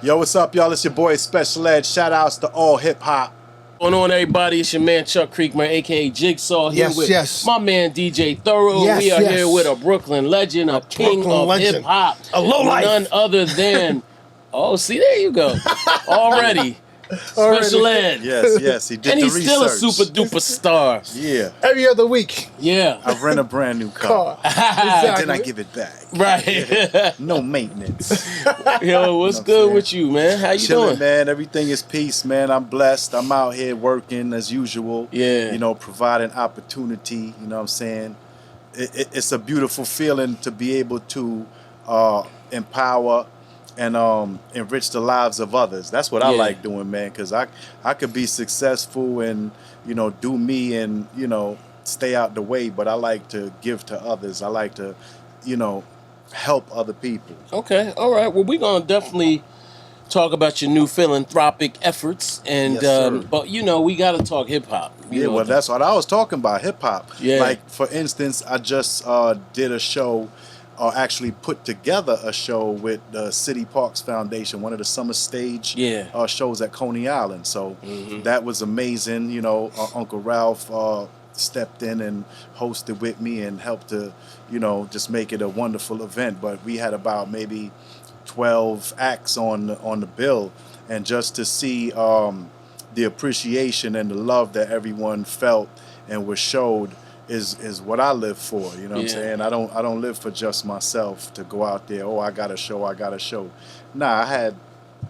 Yo, what's up, y'all? It's your boy Special Ed. Shout outs to all hip hop. What's going on, everybody? It's your man Chuck Creekman, aka Jigsaw, here with my man DJ Thorough. We are here with a Brooklyn legend, a king of hip hop, none other than. Oh, see, there you go. Already. Special Ed. Yes, he did. And he's still a super duper star. Yeah. Every other week. Yeah. I rent a brand new car. Exactly. Then I give it back. Right. No maintenance. Yo, what's good with you, man? How you doing? Man. Everything is peace, man. I'm blessed. I'm out here working as usual. Yeah. You know, providing opportunity. You know what I'm saying? It's a beautiful feeling to be able to empower and enrich the lives of others. That's what I like doing, man, because I could be successful and, you know, do me and, you know, stay out the way, but I like to give to others. I like to, you know, help other people. Okay, all right. Well, we're going to definitely talk about your new philanthropic efforts, and but, you know, we got to talk hip-hop. Yeah, well, that's what I was talking about, hip-hop. Yeah. Like, for instance, I just did a show, or actually put together a show with the City Parks Foundation, one of the summer stage shows at Coney Island. So that was amazing. You know, Uncle Ralph stepped in and hosted with me and helped to, you know, just make it a wonderful event. But we had about maybe 12 acts on the bill, and just to see the appreciation and the love that everyone felt and was showed is what I live for. You know what I'm saying? I don't live for just myself to go out there, I got a show. Nah, I had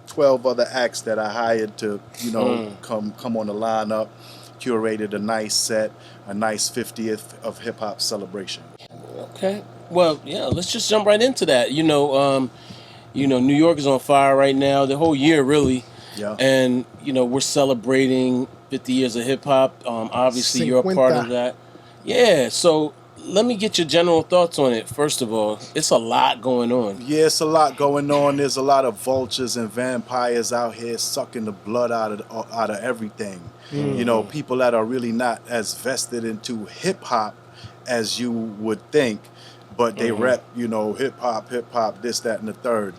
12 other acts that I hired to, you know, come on the lineup, curated a nice set, a nice 50th of hip hop celebration. Okay. Well, yeah, let's just jump right into that. You know, New York is on fire right now, the whole year really. Yeah. And, you know, we're celebrating 50 years of hip hop. Obviously you're a part of that. Yeah, so let me get your general thoughts on it. First of all, it's a lot going on. Yeah, it's a lot going on. There's a lot of vultures and vampires out here sucking the blood out of everything. You know, people that are really not as vested into hip hop as you would think, but they rep, you know, hip hop, this, that, and the third.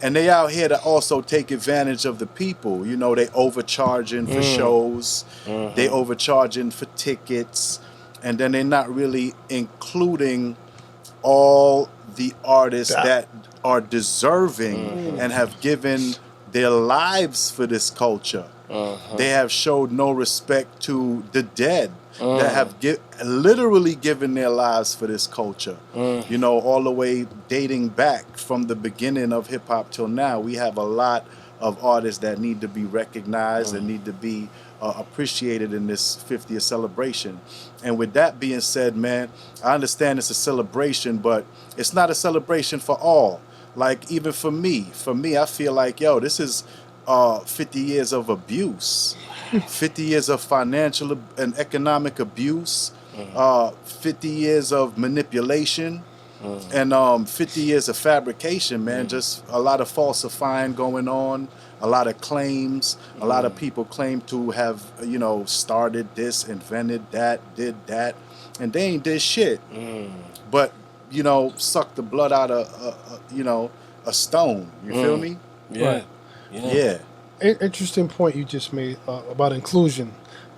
And they out here to also take advantage of the people. You know, they overcharging for shows. They overcharging for tickets. And then they're not really including all the artists that are deserving and have given their lives for this culture. They have showed no respect to the dead that have literally given their lives for this culture. You know, all the way dating back from the beginning of hip hop till now, we have a lot of artists that need to be recognized and need to be appreciated in this 50th celebration. And with that being said, man, I understand it's a celebration, but it's not a celebration for all. Like, even for me, I feel like, yo, this is 50 years of abuse, 50 years of financial and economic abuse, 50 years of manipulation, and 50 years of fabrication, man. Just a lot of falsifying going on, a lot of claims, a lot of people claim to have, you know, started this, invented that, did that, and they ain't did shit. But, you know, suck the blood out of, you know, a stone. You feel me? Yeah. Right. Yeah. Interesting point you just made about inclusion.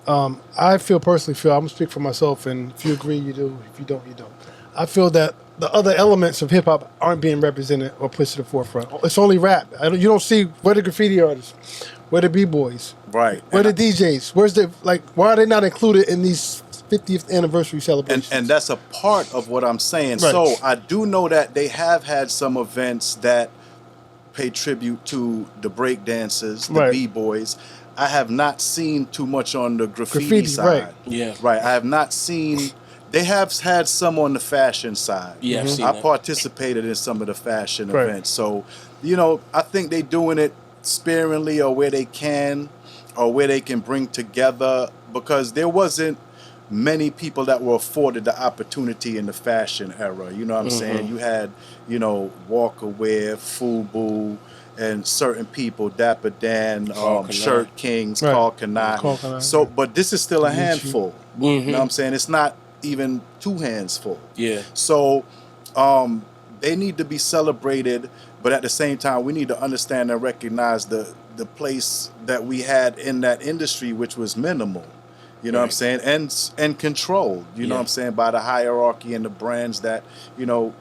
I personally feel, I'm going to speak for myself, and if you agree, you do. If you don't, you don't. I feel that the other elements of hip-hop aren't being represented or pushed to the forefront. It's only rap. You don't see where the graffiti artists, where the b-boys, right? Where the DJs, why are they not included in these 50th anniversary celebrations? And that's a part of what I'm saying. Right. So I do know that they have had some events that pay tribute to the break dancers, the b-boys. I have not seen too much on the graffiti side. Right. Yeah. Right. I have not seen. They have had some on the fashion side. Yeah, I've seen I that. participated in some of the fashion events. So, you know, I think they're doing it sparingly, or where they can, or where they can bring together, because there wasn't many people that were afforded the opportunity in the fashion era. You know what I'm saying? You had, you know, Walker Ware, FUBU, and certain people, Dapper Dan, Shirt Kings, Carl Kanai. So, but this is still a handful. You know what I'm saying? It's not even two hands full. Yeah. So they need to be celebrated, but at the same time, we need to understand and recognize the place that we had in that industry, which was minimal. You know what I'm saying? And controlled, you know what I'm saying, by the hierarchy and the brands that,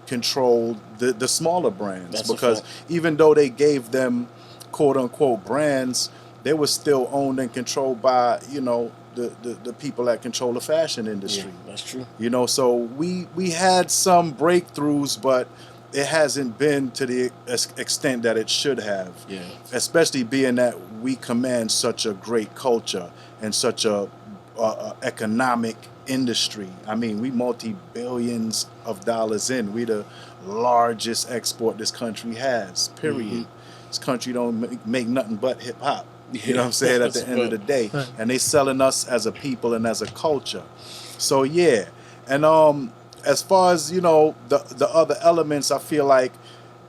controlled the smaller brands. That's because even though they gave them quote unquote brands, they were still owned and controlled by, the people that control the fashion industry. Yeah, that's true. So we had some breakthroughs, but it hasn't been to the extent that it should have. Yeah. Especially being that we command such a great culture and such a economic industry. I mean, we multi-billions of dollars in. We the largest export this country has, period. This country don't make nothing but hip hop. You know what I'm saying? At the end of the day. Right. And they selling us as a people and as a culture. So yeah. And as far as, the other elements, I feel like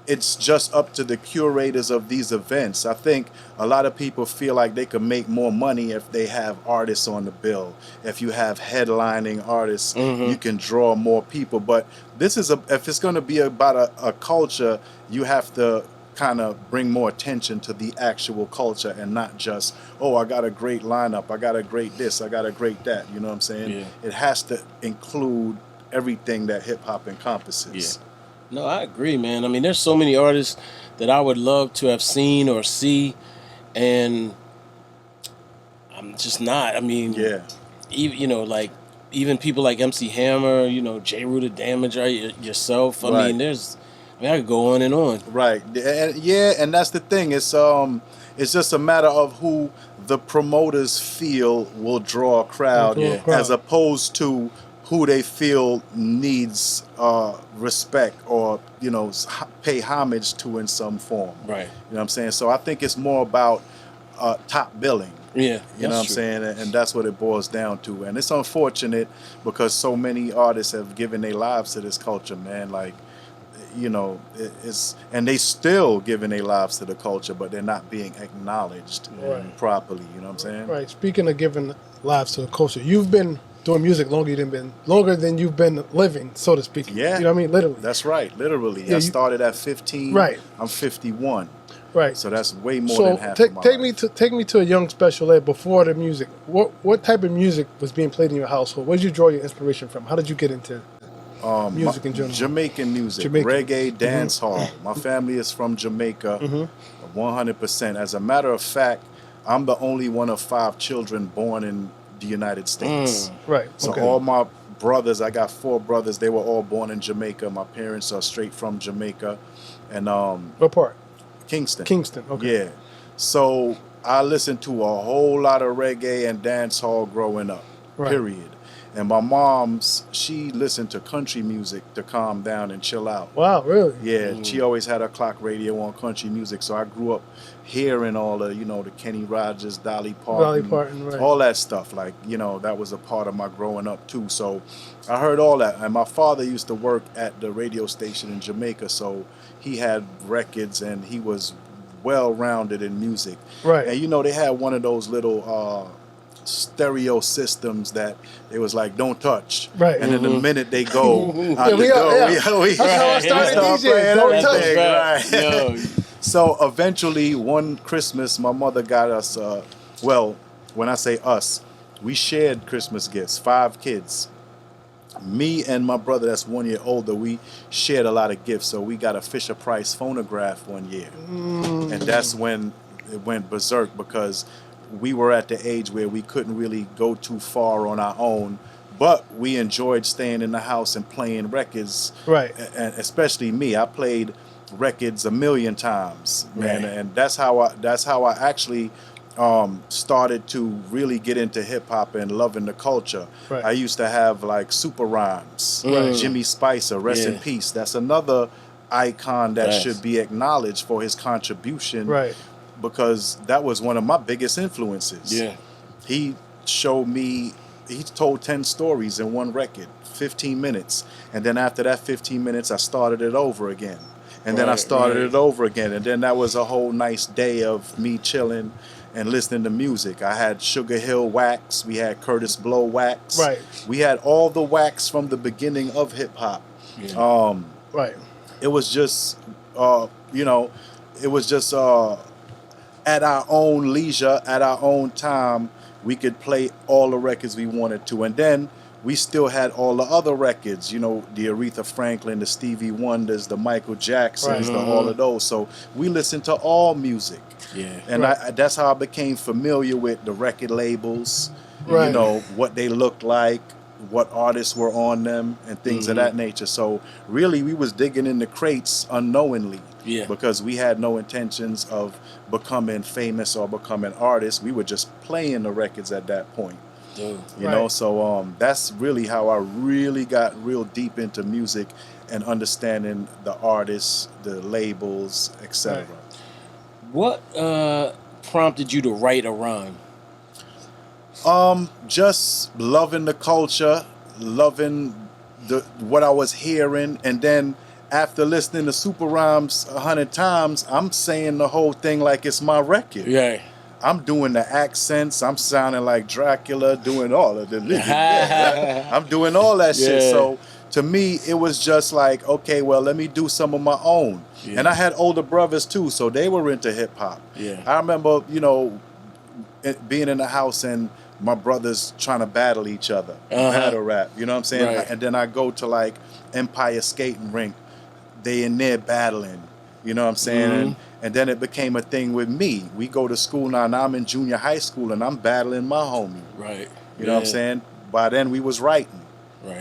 it's just up to the curators of these events. I think a lot of people feel like they can make more money if they have artists on the bill. If you have headlining artists, you can draw more people. But this is if it's going to be about a culture, you have to kind of bring more attention to the actual culture and not just, I got a great lineup, I got a great this, I got a great that. You know what I'm saying? Yeah. It has to include everything that hip hop encompasses. Yeah. No, I agree, man. I mean, there's so many artists that I would love to have seen or see, and I'm just not. I mean, even even people like MC Hammer, J. Rue the Damager, yourself. I mean, I could go on and on. Right. And that's the thing. It's just a matter of who the promoters feel will draw a crowd, as opposed to who they feel needs respect or, pay homage to in some form. Right. You know what I'm saying? So I think it's more about top billing. Yeah. You know what I'm saying? And that's what it boils down to. And it's unfortunate because so many artists have given their lives to this culture, man. Like, and they still giving their lives to the culture, but they're not being acknowledged properly. You know what I'm saying? Right. Speaking of giving lives to the culture, you've been doing music longer than you've been living, so to speak. Yeah. You know what I mean? Literally. That's right. Literally. Yeah, I started at 15. Right. I'm 51. Right. So that's way more than half of my life. Take me to a young special ed before the music. What type of music was being played in your household? Where did you draw your inspiration from? How did you get into music in general? Jamaican music, reggae, dance hall. My family is from Jamaica, 100%. As a matter of fact, I'm the only one of 5 children born in the United States. Right. So all my brothers, I got 4 brothers, they were all born in Jamaica. My parents are straight from Jamaica. And what part? Kingston. Okay. Yeah. So I listened to a whole lot of reggae and dance hall growing up. Right. Period. And my mom's, she listened to country music to calm down and chill out. Wow, really? Yeah, she always had her clock radio on country music. So I grew up hearing all the, the Kenny Rogers, Dolly Parton, right. all that stuff. Like, that was a part of my growing up too. So I heard all that. And my father used to work at the radio station in Jamaica. So he had records and he was well-rounded in music. Right. And, they had one of those little stereo systems that it was like don't touch, right? And then the minute they go, that's how I started DJing. Don't touch, right? So eventually, one Christmas, my mother got us. When I say us, we shared Christmas gifts. 5 kids, me and my brother that's 1 year older. We shared a lot of gifts. So we got a Fisher Price phonograph one year, and that's when it went berserk because we were at the age where we couldn't really go too far on our own, but we enjoyed staying in the house and playing records. Right. And especially me, I played records a million times, man. Right. And that's how I actually started to really get into hip hop and loving the culture. Right. I used to have like Super Rhymes, Jimmy Spicer, rest in peace. That's another icon that should be acknowledged for his contribution. Right. Because that was one of my biggest influences. Yeah. He showed me, he told 10 stories in one record, 15 minutes. And then after that 15 minutes, I started it over again. And then I started it over again. And then that was a whole nice day of me chilling and listening to music. I had Sugar Hill Wax. We had Curtis Blow Wax. Right. We had all the wax from the beginning of hip hop. Yeah. Right. it was just, you know, it was just at our own leisure, at our own time, we could play all the records we wanted to. And then we still had all the other records, you know, the Aretha Franklin, the Stevie Wonders, the Michael Jacksons, the all of those. So we listened to all music. Yeah. And that's how I became familiar with the record labels, you know, what they looked like, what artists were on them, and things of that nature. So really, we was digging in the crates unknowingly, because we had no intentions of becoming famous or becoming artists. We were just playing the records at that point. You know, so that's really how I really got real deep into music and understanding the artists, the labels, etc. What prompted you to write a rhyme? Just loving the culture, loving what I was hearing, and then after listening to Super Rhymes 100 times, I'm saying the whole thing like it's my record. Yeah. I'm doing the accents. I'm sounding like Dracula, doing all of the I'm doing all that shit. So to me, it was just like, okay, well, let me do some of my own. And I had older brothers too, so they were into hip hop. I remember, you know, being in the house and my brothers trying to battle each other, battle rap. You know what I'm saying? And then I go to like Empire Skating Rink. They in there battling. You know what I'm saying? And then it became a thing with me. We go to school now, and I'm in junior high school, and I'm battling my homie. You know what I'm saying? By then, we was writing.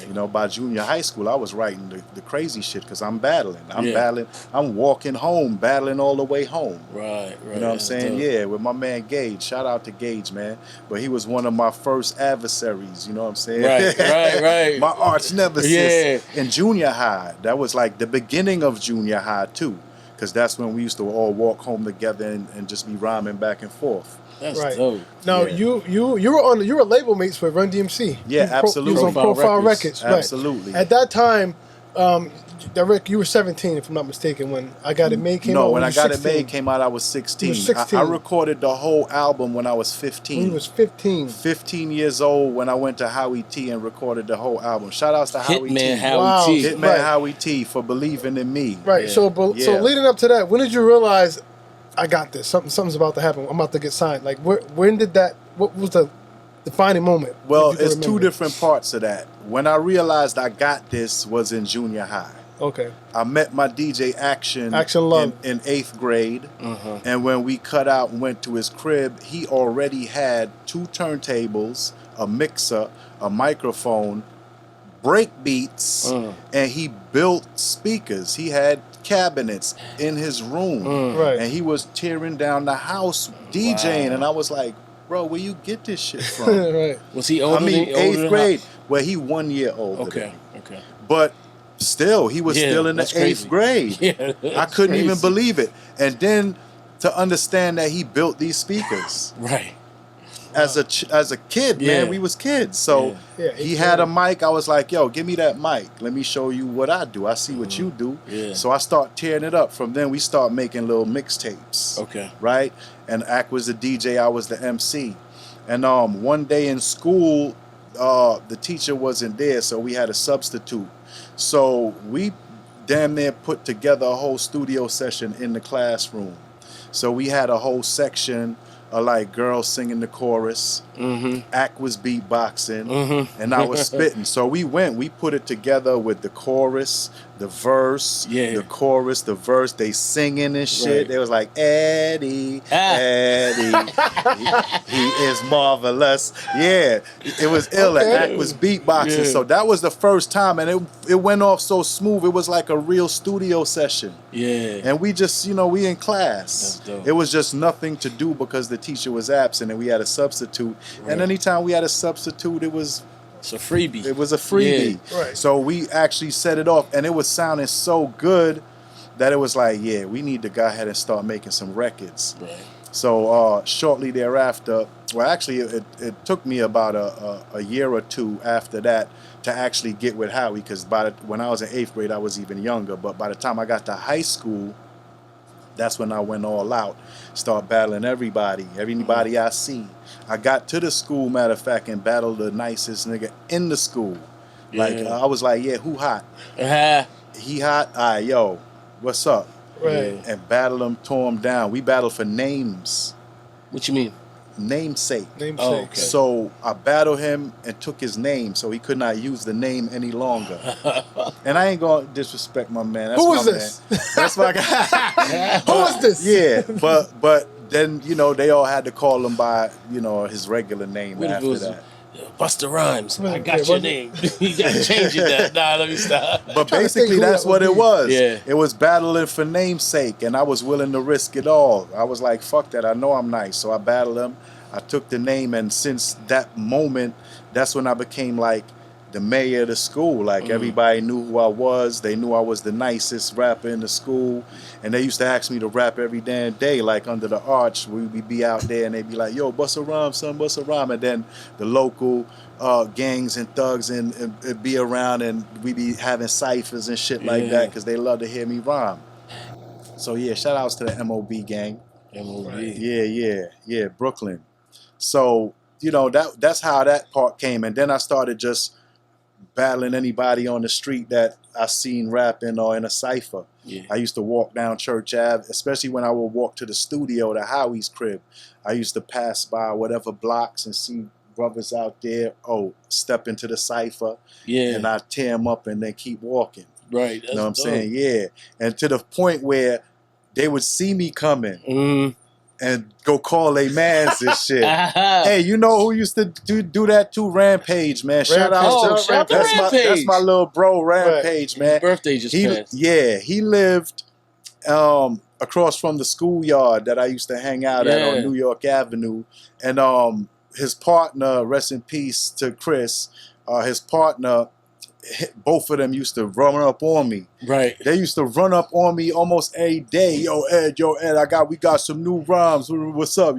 You know, by junior high school, I was writing the crazy shit because I'm battling. I'm battling. I'm walking home, battling all the way home. You know what I'm saying? Yeah, with my man Gage. Shout out to Gage, man. But he was one of my first adversaries. You know what I'm saying? My arch nemesis in junior high. That was like the beginning of junior high, too. Because that's when we used to all walk home together and just be rhyming back and forth. That's dope. Now you were label mates with Run DMC. Yeah, absolutely. You was on Profile Records. Absolutely. At that time, you were 17, if I'm not mistaken, when I Got It Made came out. No, when I Got It Made came out, I was 16. You were 16. I recorded the whole album when I was 15. When you was 15. 15 years old when I went to Howie T and recorded the whole album. Shout outs to Howie T. Hitman Howie T for believing in me. So leading up to that, when did you realize I got this? Something's about to happen. I'm about to get signed. Like when did that? What was the defining moment? Well, it's two different parts of that. When I realized I got this was in junior high. Okay. I met my DJ Action Love in 8th grade. And when we cut out and went to his crib, he already had 2 turntables, a mixer, a microphone, break beats, and he built speakers. He had cabinets in his room. And he was tearing down the house DJing. And I was like, bro, where you get this shit from? Was he older? I mean, 8th grade. Well, he 1 year older than me. But still, he was still in the 8th grade. I couldn't even believe it. And then to understand that he built these speakers. As a kid, man, we was kids. So he had a mic. I was like, yo, give me that mic. Let me show you what I do. I see what you do. So I start tearing it up. From then, we start making little mixtapes. Right? And Ack was the DJ. I was the MC. And one day in school, the teacher wasn't there, so we had a substitute. So we damn near put together a whole studio session in the classroom. So we had a whole section of like girls singing the chorus. Ack was beatboxing, and I was spitting. So we put it together with the chorus, the verse, the chorus, the verse. They singing and shit. They was like, Eddie, Eddie, he is marvelous. Yeah, it was ill. Ack was beatboxing. So that was the first time, and it went off so smooth. It was like a real studio session. And we just, we in class. It was just nothing to do because the teacher was absent, and we had a substitute. And anytime we had a substitute, it's a freebie. It was a freebie. So we actually set it off, and it was sounding so good that it was like, we need to go ahead and start making some records. So shortly thereafter, well, actually, it took me about a year or two after that to actually get with Howie, because when I was in 8th grade, I was even younger. But by the time I got to high school, that's when I went all out, start battling everybody I see. I got to the school, matter of fact, and battled the nicest nigga in the school. Like, I was like, who hot? he hot. Yo, what's up? Right. And battle him, tore him down. We battled for names. What you mean? Namesake. Oh, okay. So I battled him and took his name, so he could not use the name any longer. And I ain't gonna disrespect my man. That's Who my is this? Man. That's my guy. Who is this? Yeah, but then they all had to call him by his regular name What after that. Busta Rhymes. I got your name. You gotta change it. Nah, let me stop. But basically, that's what it was. Yeah. It was battling for namesake, and I was willing to risk it all. I was like, fuck that. I know I'm nice. So I battled him. I took the name, and since that moment, that's when I became like the mayor of the school. Like everybody knew who I was. They knew I was the nicest rapper in the school. And they used to ask me to rap every damn day, like under the arch. We'd be out there and they'd be like, yo, bust a rhyme, son, bust a rhyme. And then the local gangs and thugs and be around and we'd be having ciphers and shit like that because they love to hear me rhyme. So yeah, shout outs to the MOB gang. MOB. Yeah, Brooklyn. So, that's how that part came. And then I started just battling anybody on the street that I seen rapping or in a cipher. Yeah. I used to walk down Church Ave, especially when I would walk to the studio, to Howie's crib. I used to pass by whatever blocks and see brothers out there, step into the cipher. Yeah. And I tear them up and then keep walking. Right. You know what I'm saying? Yeah. And to the point where they would see me coming and go call they mans and shit. Hey, you know who used to do that too? Rampage, man. Shout out to Rampage. That's my little bro, Rampage, man. His birthday just passed. Yeah, he lived across from the schoolyard that I used to hang out at on New York Avenue. And his partner, rest in peace to Chris, his partner, both of them used to run up on me. Right. They used to run up on me almost every day. Yo, Ed, we got some new rhymes. What's up?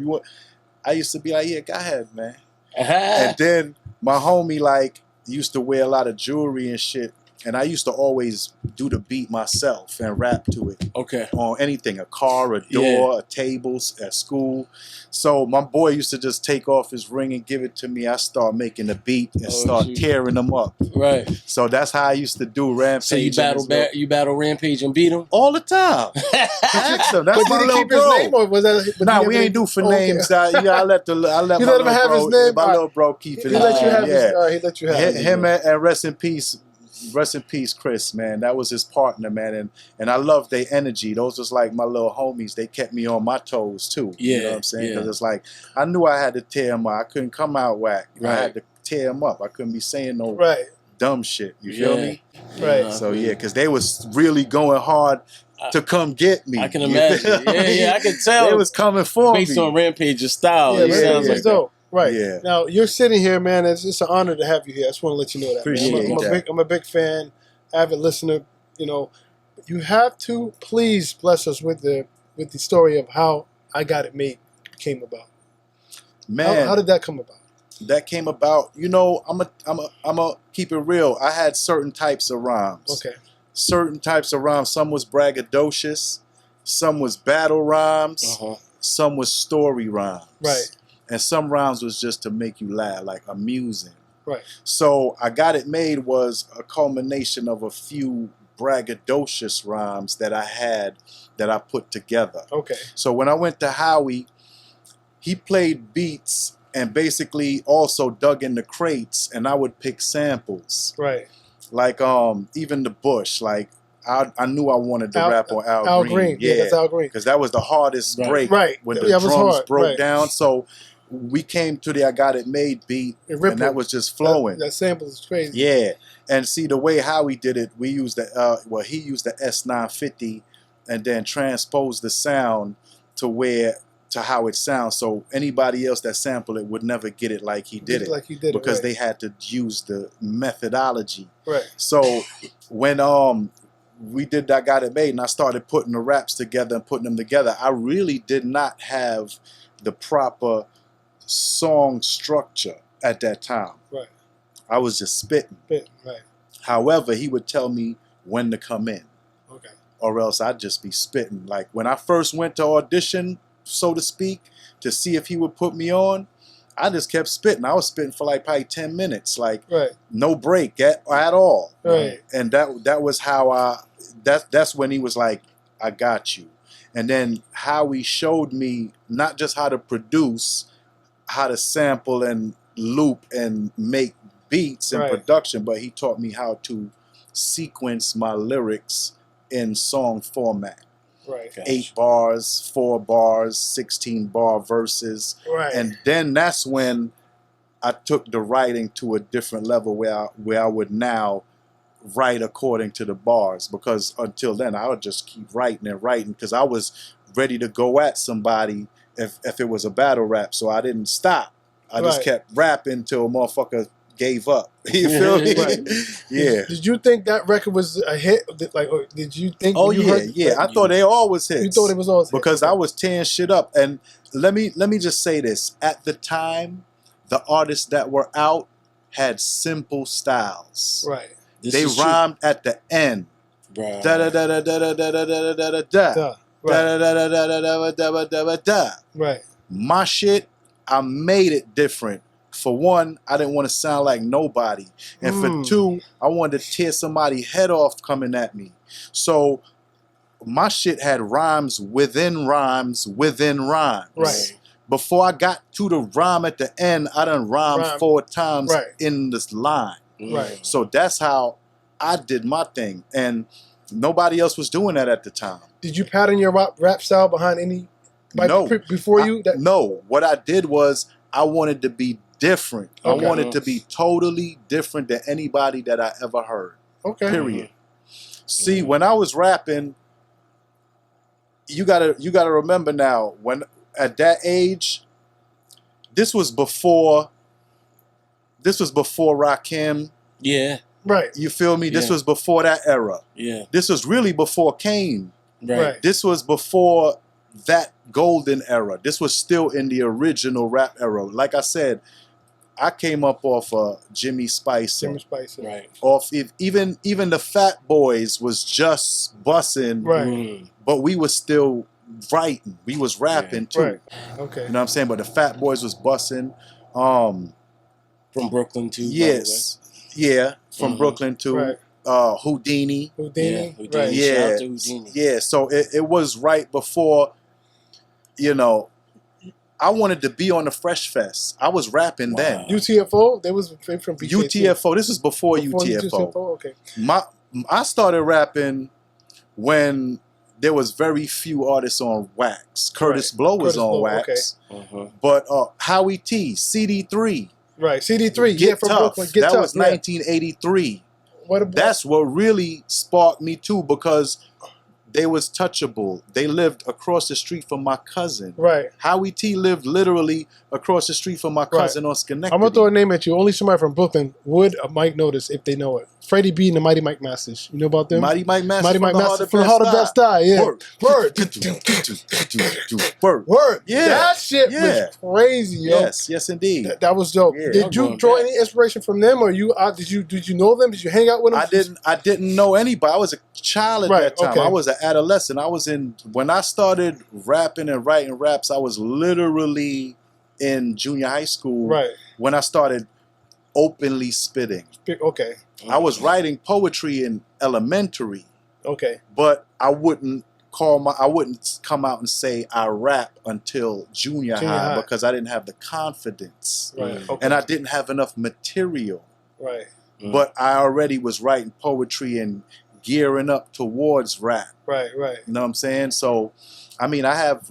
I used to be like, yeah, go ahead, man. And then my homie used to wear a lot of jewelry and shit. And I used to always do the beat myself and rap to it. Okay. On anything, a car, a door, a table, at school. So my boy used to just take off his ring and give it to me. I start making the beat and start tearing them up. Right. So that's how I used to do Rampage. So you battle Rampage and beat him? All the time. So that's my little bro. His name, or was that, nah, we ain't do for names. I let you my let him little have bro, his name. my little bro keep it. He let you have his. He let you have him and rest in peace. Rest in peace, Chris, man. That was his partner, man. And I love their energy. Those was like my little homies. They kept me on my toes, too. Yeah, you know what I'm saying? Because it's like, I knew I had to tear them up. I couldn't come out whack. Right. I had to tear them up. I couldn't be saying no dumb shit. You feel me? Right. So, because they was really going hard to come get me. I can imagine. Yeah, I can tell. They was coming for me. Based on Rampage's style. Yeah, sounds like dope. Right. Yeah. Now, you're sitting here, man. It's an honor to have you here. I just want to let you know that. Appreciate that. I'm a big fan, avid listener. You have to please bless us with the story of how I Got It Made came about. Man. How did that come about? That came about, I'm a keep it real. I had certain types of rhymes. Okay. Certain types of rhymes. Some was braggadocious. Some was battle rhymes. Some was story rhymes. Right. And some rhymes was just to make you laugh, like amusing. Right. So I Got It Made was a culmination of a few braggadocious rhymes that I had that I put together. Okay. So when I went to Howie, he played beats and basically also dug in the crates, and I would pick samples. Right. Like even the Bush, like I knew I wanted to rap on Al Green. Yeah, that's Al Green. Because that was the hardest break. Right. When the drums hard. broke down. So we came to the I Got It Made beat, and that was just flowing. That sample is crazy. Yeah. And see, the way Howie did it, we used he used the S950 and then transposed the sound to how it sounds. So anybody else that sampled it would never get it like he did it. Because they had to use the methodology. Right. So when we did I Got It Made and I started putting the raps together and putting them together, I really did not have the proper song structure at that time. Right. I was just spitting. Right. However, he would tell me when to come in. Okay. Or else I'd just be spitting. Like when I first went to audition, so to speak, to see if he would put me on, I just kept spitting. I was spitting for like probably 10 minutes, like right. no break at all. Right. And that was how that's when he was like, I got you. And then how he showed me not just how to produce, how to sample and loop and make beats and production, but he taught me how to sequence my lyrics in song format. Right. 8 bars, 4 bars, 16 bar verses. Right. And then that's when I took the writing to a different level where I would now write according to the bars, because until then I would just keep writing and writing because I was ready to go at somebody if it was a battle rap. So I didn't stop. I just kept rapping till a motherfucker gave up. You feel me? Right. Yeah. Did you think that record was a hit? Like, or did you think? Oh you yeah, heard, yeah. I thought they all was hits. You thought it was all hits because I was tearing shit up. And let me just say this: at the time, the artists that were out had simple styles. Right. They rhymed at the end. Da da da da da da da da da da da da da da da da da da da. Right. My shit, I made it different. For one, I didn't want to sound like nobody. And for two, I wanted to tear somebody's head off coming at me. So my shit had rhymes within rhymes within rhymes. Right. Before I got to the rhyme at the end, I done rhymed 4 times in this line. Right. So that's how I did my thing. And nobody else was doing that at the time. Did you pattern your rap style behind any... No. Before you? No. What I did was I wanted to be different. Okay. I wanted to be totally different than anybody that I ever heard. Okay. Period. See, when I was rapping, you gotta remember now, when at that age, this was before Rakim. Yeah. Right. You feel me? This was before that era. Yeah. This was really before Kane. Right. This was before that golden era. This was still in the original rap era. Like I said, I came up off Jimmy Spice. Right. Off even the Fat Boys was just bussing. Right. But we was still writing. We was rapping too. Right. Okay. You know what I'm saying? But the Fat Boys was bussing. From Brooklyn too. Yes. Yeah. From Brooklyn too. Right. Houdini. Yeah. Houdini. Right. Yeah. Shout out to Houdini. Yeah. So it was right before, I wanted to be on the Fresh Fest. I was rapping then. UTFO? They was from BKT. UTFO. This is before UTFO. Okay. I started rapping when there was very few artists on wax. Curtis Blow was on wax. Okay. But Howie T, CD3. Right, CD3. Get from Tough. Brooklyn. Get that Tough. was 1983. What about? That's what really sparked me too, because they was touchable. They lived across the street from my cousin. Right. Howie T lived literally across the street from my cousin on Schenectady. I'm going to throw a name at you. Only somebody from Brooklyn would or might notice if they know it. Freddie B and the Mighty Mike Masters. You know about them? Mighty Mike Masters Mighty Mike Masters from the Heart of Best Die. Yeah. Word. Yeah. That shit was crazy, yo. Yes, indeed. That was dope. Yeah. Did you draw any inspiration from them, or did you know them? Did you hang out with them? I didn't know anybody. I was a child at that time. Okay. I was an adolescent. When I started rapping and writing raps, I was literally in junior high school. Right. When I started openly spitting. Okay. I was writing poetry in elementary. Okay. But I wouldn't come out and say I rap until junior high because I didn't have the confidence. Right. Okay. And I didn't have enough material. Right. But I already was writing poetry and gearing up towards rap. Right. You know what I'm saying? So, I mean, I have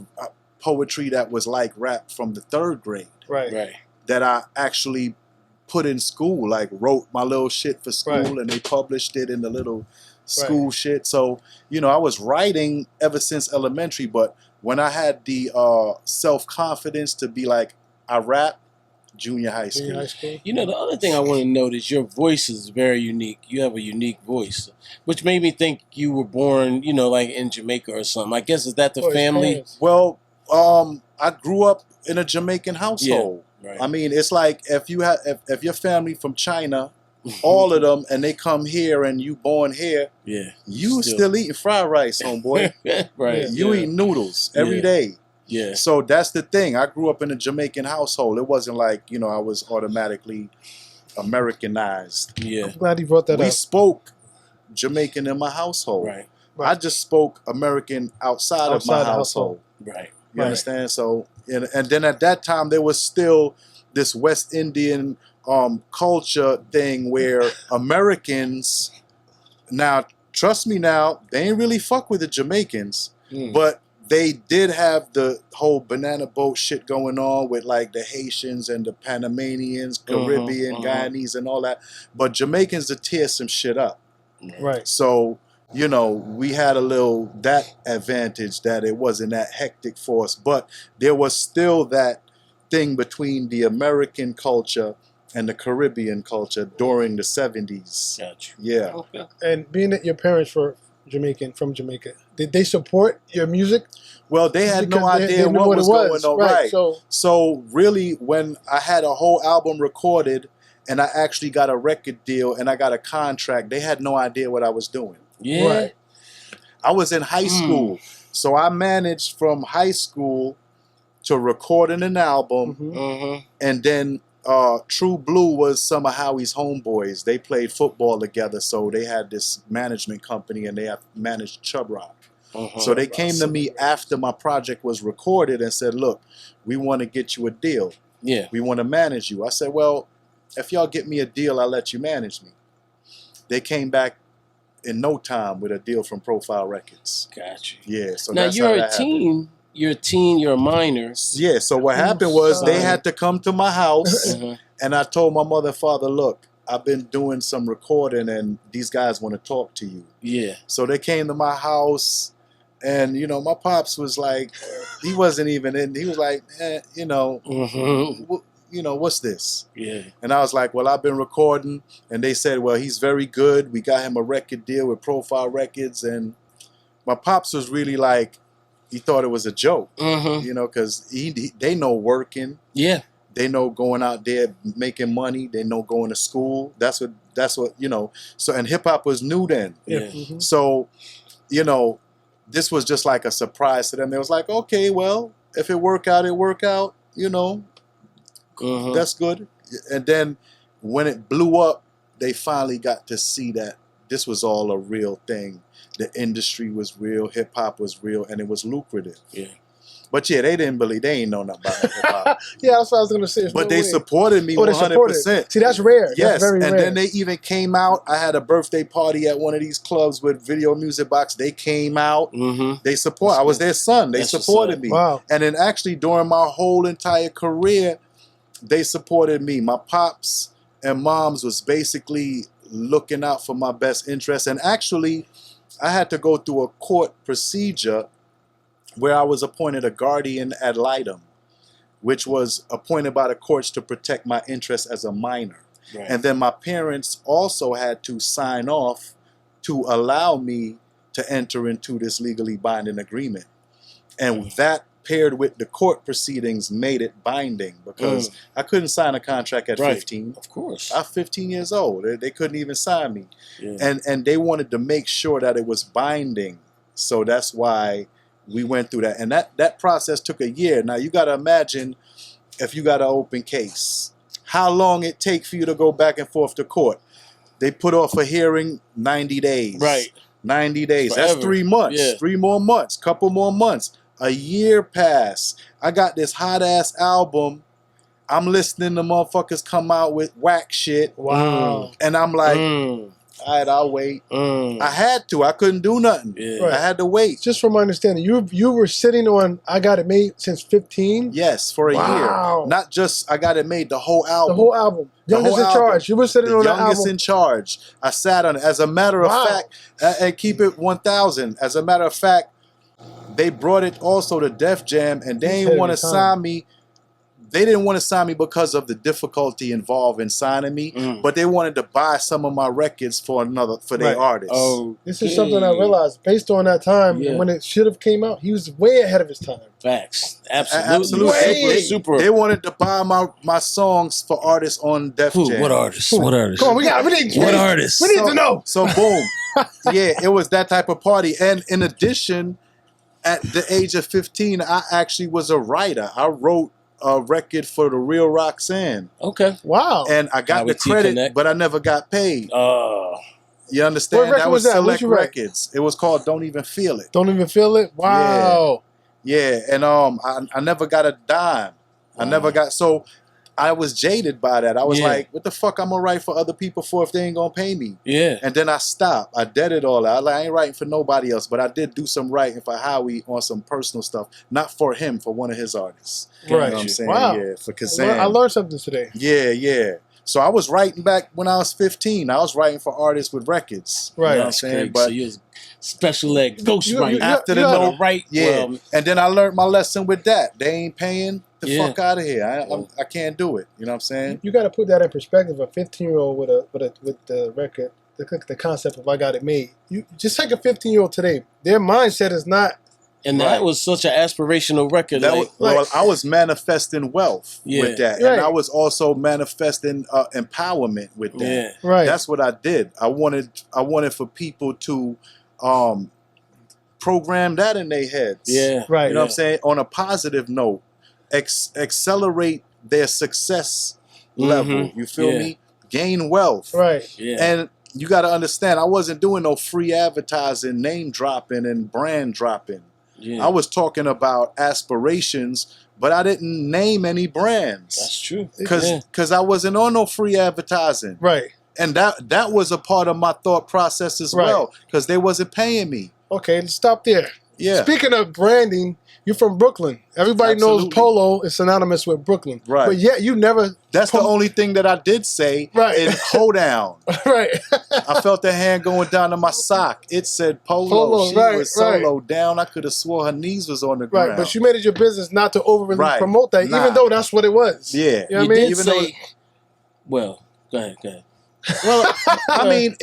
poetry that was like rap from the 3rd grade. Right. That I actually put in school, like wrote my little shit for school and they published it in the little school shit. So, I was writing ever since elementary, but when I had the self-confidence to be like, I rap, junior high school. The other thing I want to note is your voice is very unique. You have a unique voice, which made me think you were born, like in Jamaica or something. I guess, is that the family? Well, I grew up in a Jamaican household. Yeah. Right. I mean, it's like if your family from China, all of them, and they come here and you born here, you still eating fried rice, homeboy. Right. You eat noodles every day. Yeah. So that's the thing. I grew up in a Jamaican household. It wasn't like, I was automatically Americanized. Yeah. I'm glad you brought that up. We spoke Jamaican in my household. Right. I just spoke American outside of my household. Right. You understand? So, and then at that time, there was still this West Indian culture thing where Americans, now, trust me now, they ain't really fuck with the Jamaicans, but they did have the whole banana boat shit going on with like the Haitians and the Panamanians, Caribbean, Guyanese and all that. But Jamaicans to tear some shit up. Right. So, we had that advantage that it wasn't that hectic for us. But there was still that thing between the American culture and the Caribbean culture during the 70s. Gotcha. Yeah. Okay. And being that your parents were from Jamaica, did they support your music? Well, they had no idea what was going on. Right. So really, when I had a whole album recorded and I actually got a record deal and I got a contract, they had no idea what I was doing. Yeah. Right. I was in high school. So I managed from high school to recording an album. And then True Blue was some of Howie's homeboys. They played football together. So they had this management company and they managed Chub Rock. So they came to me after my project was recorded and said, look, we want to get you a deal. Yeah. We want to manage you. I said, well, if y'all get me a deal, I'll let you manage me. They came back in no time with a deal from Profile Records. Gotcha. Yeah. So now that's you're how a teen. happened. You're a teen. You're a minor. Yeah. So what happened was they had to come to my house and I told my mother and father, look, I've been doing some recording and these guys want to talk to you. Yeah. So they came to my house and, my pops was like, he wasn't even in, he was like, what's this? Yeah. And I was like, well, I've been recording. And they said, well, he's very good. We got him a record deal with Profile Records. And my pops was really like, he thought it was a joke, because they know working. Yeah. They know going out there making money. They know going to school. That's what, So, and hip hop was new then. Yeah. So, this was just like a surprise to them. They was like, okay, well, if it work out, it work out, that's good. And then when it blew up, they finally got to see that this was all a real thing. The industry was real, hip hop was real, and it was lucrative. Yeah. But yeah, they didn't believe, they ain't know nothing about hip hop. Yeah, that's what I was gonna say. But they supported me 100%. See, that's rare. Yes, that's very and rare. then they even came out. I had a birthday party at one of these clubs with Video Music Box. They came out. They support. I was their son. They supported me. Wow. And then actually during my whole entire career, they supported me. My pops and moms was basically looking out for my best interest. And actually, I had to go through a court procedure where I was appointed a guardian ad litem, which was appointed by the courts to protect my interests as a minor. Right. And then my parents also had to sign off to allow me to enter into this legally binding agreement. And that paired with the court proceedings made it binding because I couldn't sign a contract at 15. Of course. I'm 15 years old. They couldn't even sign me. Yeah. And they wanted to make sure that it was binding. So that's why we went through that. And that process took a year. Now, you got to imagine if you got an open case, how long it take for you to go back and forth to court. They put off a hearing 90 days. Right. 90 days. Forever. That's 3 months. Yeah. 3 more months. Couple more months. A year passed. I got this hot-ass album. I'm listening to motherfuckers come out with whack shit. Wow. And I'm like, all right, I'll wait. I had to. I couldn't do nothing. Yeah. Right. I had to wait. Just from my understanding, you were sitting on I Got It Made since 15? Yes, for a year. Not just I Got It Made, the whole album. The whole album. Youngest in charge. You were sitting on the album. Youngest in charge. I sat on it. As a matter of fact, and keep it 1,000. As a matter of fact, they brought it also to Def Jam, and they didn't want to sign me. They didn't want to sign me because of the difficulty involved in signing me, but they wanted to buy some of my records for their artists. Oh, this is something I realized based on that time when it should have came out. He was way ahead of his time. Facts, absolutely. Super. They wanted to buy my songs for artists on Def Jam. What artists? What artists? Come on, what artists? We need to know. So boom, yeah, it was that type of party, and in addition. at the age of 15, I actually was a writer. I wrote a record for the Real Roxanne. Okay. Wow. And I got the credit, but I never got paid. You understand? What record was that? Select Records. It was called Don't Even Feel It. Don't Even Feel It? Wow. Yeah. And I never got a dime. I never got, so I was jaded by that. I was like, what the fuck I'm gonna write for other people for if they ain't gonna pay me? Yeah. And then I stopped. I dead it all out. I ain't writing for nobody else, but I did do some writing for Howie on some personal stuff. Not for him, for one of his artists. Right. You know what I'm saying? Wow. Yeah, for Kazan. I learned something today. Yeah. So I was writing back when I was 15. I was writing for artists with records. Right. You know what I'm saying? But so you was special ed ghostwriter. After the note, right. Yeah. Well, and then I learned my lesson with that. They ain't paying. The Yeah. fuck out of here. I can't do it. You know what I'm saying? You got to put that in perspective. A 15-year-old with the record, the concept of I got it made. You just take a 15-year-old today. Their mindset is not. And that was such an aspirational record. Well, I was manifesting wealth with that, Right. and I was also manifesting empowerment with that. Yeah. Right. That's what I did. I wanted for people to program that in their heads. Yeah. Right. You know what I'm saying? On a positive note, accelerate their success level. You feel me? Gain wealth. Right. Yeah. And you got to understand, I wasn't doing no free advertising, name dropping, and brand dropping. Yeah. I was talking about aspirations, but I didn't name any brands. That's true. Because I wasn't on no free advertising. Right. And that was a part of my thought process as well, because they wasn't paying me. Okay, let's stop there. Yeah. Speaking of branding, you're from Brooklyn. Everybody knows Polo is synonymous with Brooklyn. Right. But yet you never... That's the only thing that I did say in Hold Down. Right. I felt the hand going down to my sock. It said Polo. She was solo down. I could have swore her knees was on the ground. Right, but you made it your business not to overly promote that, Nah. even though that's what it was. Yeah. You know what I mean? Even though... Well, go ahead. Well, I mean,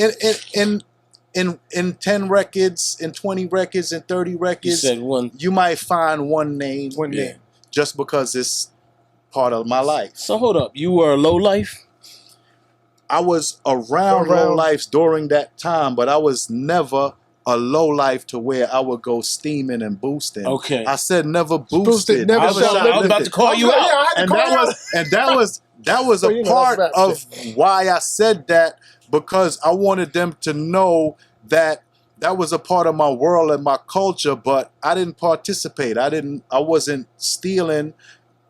in 10 records, in 20 records, in 30 records, You said one. you might find one name. One name. Just because it's part of my life. So hold up. You were a low life? I was around low lives during that time, but I was never a low life to where I would go steaming and boosting. Okay. I said never boosted. Never I was about to call you out. That was a part of why I said that, because I wanted them to know that that was a part of my world and my culture, but I didn't participate. I wasn't stealing.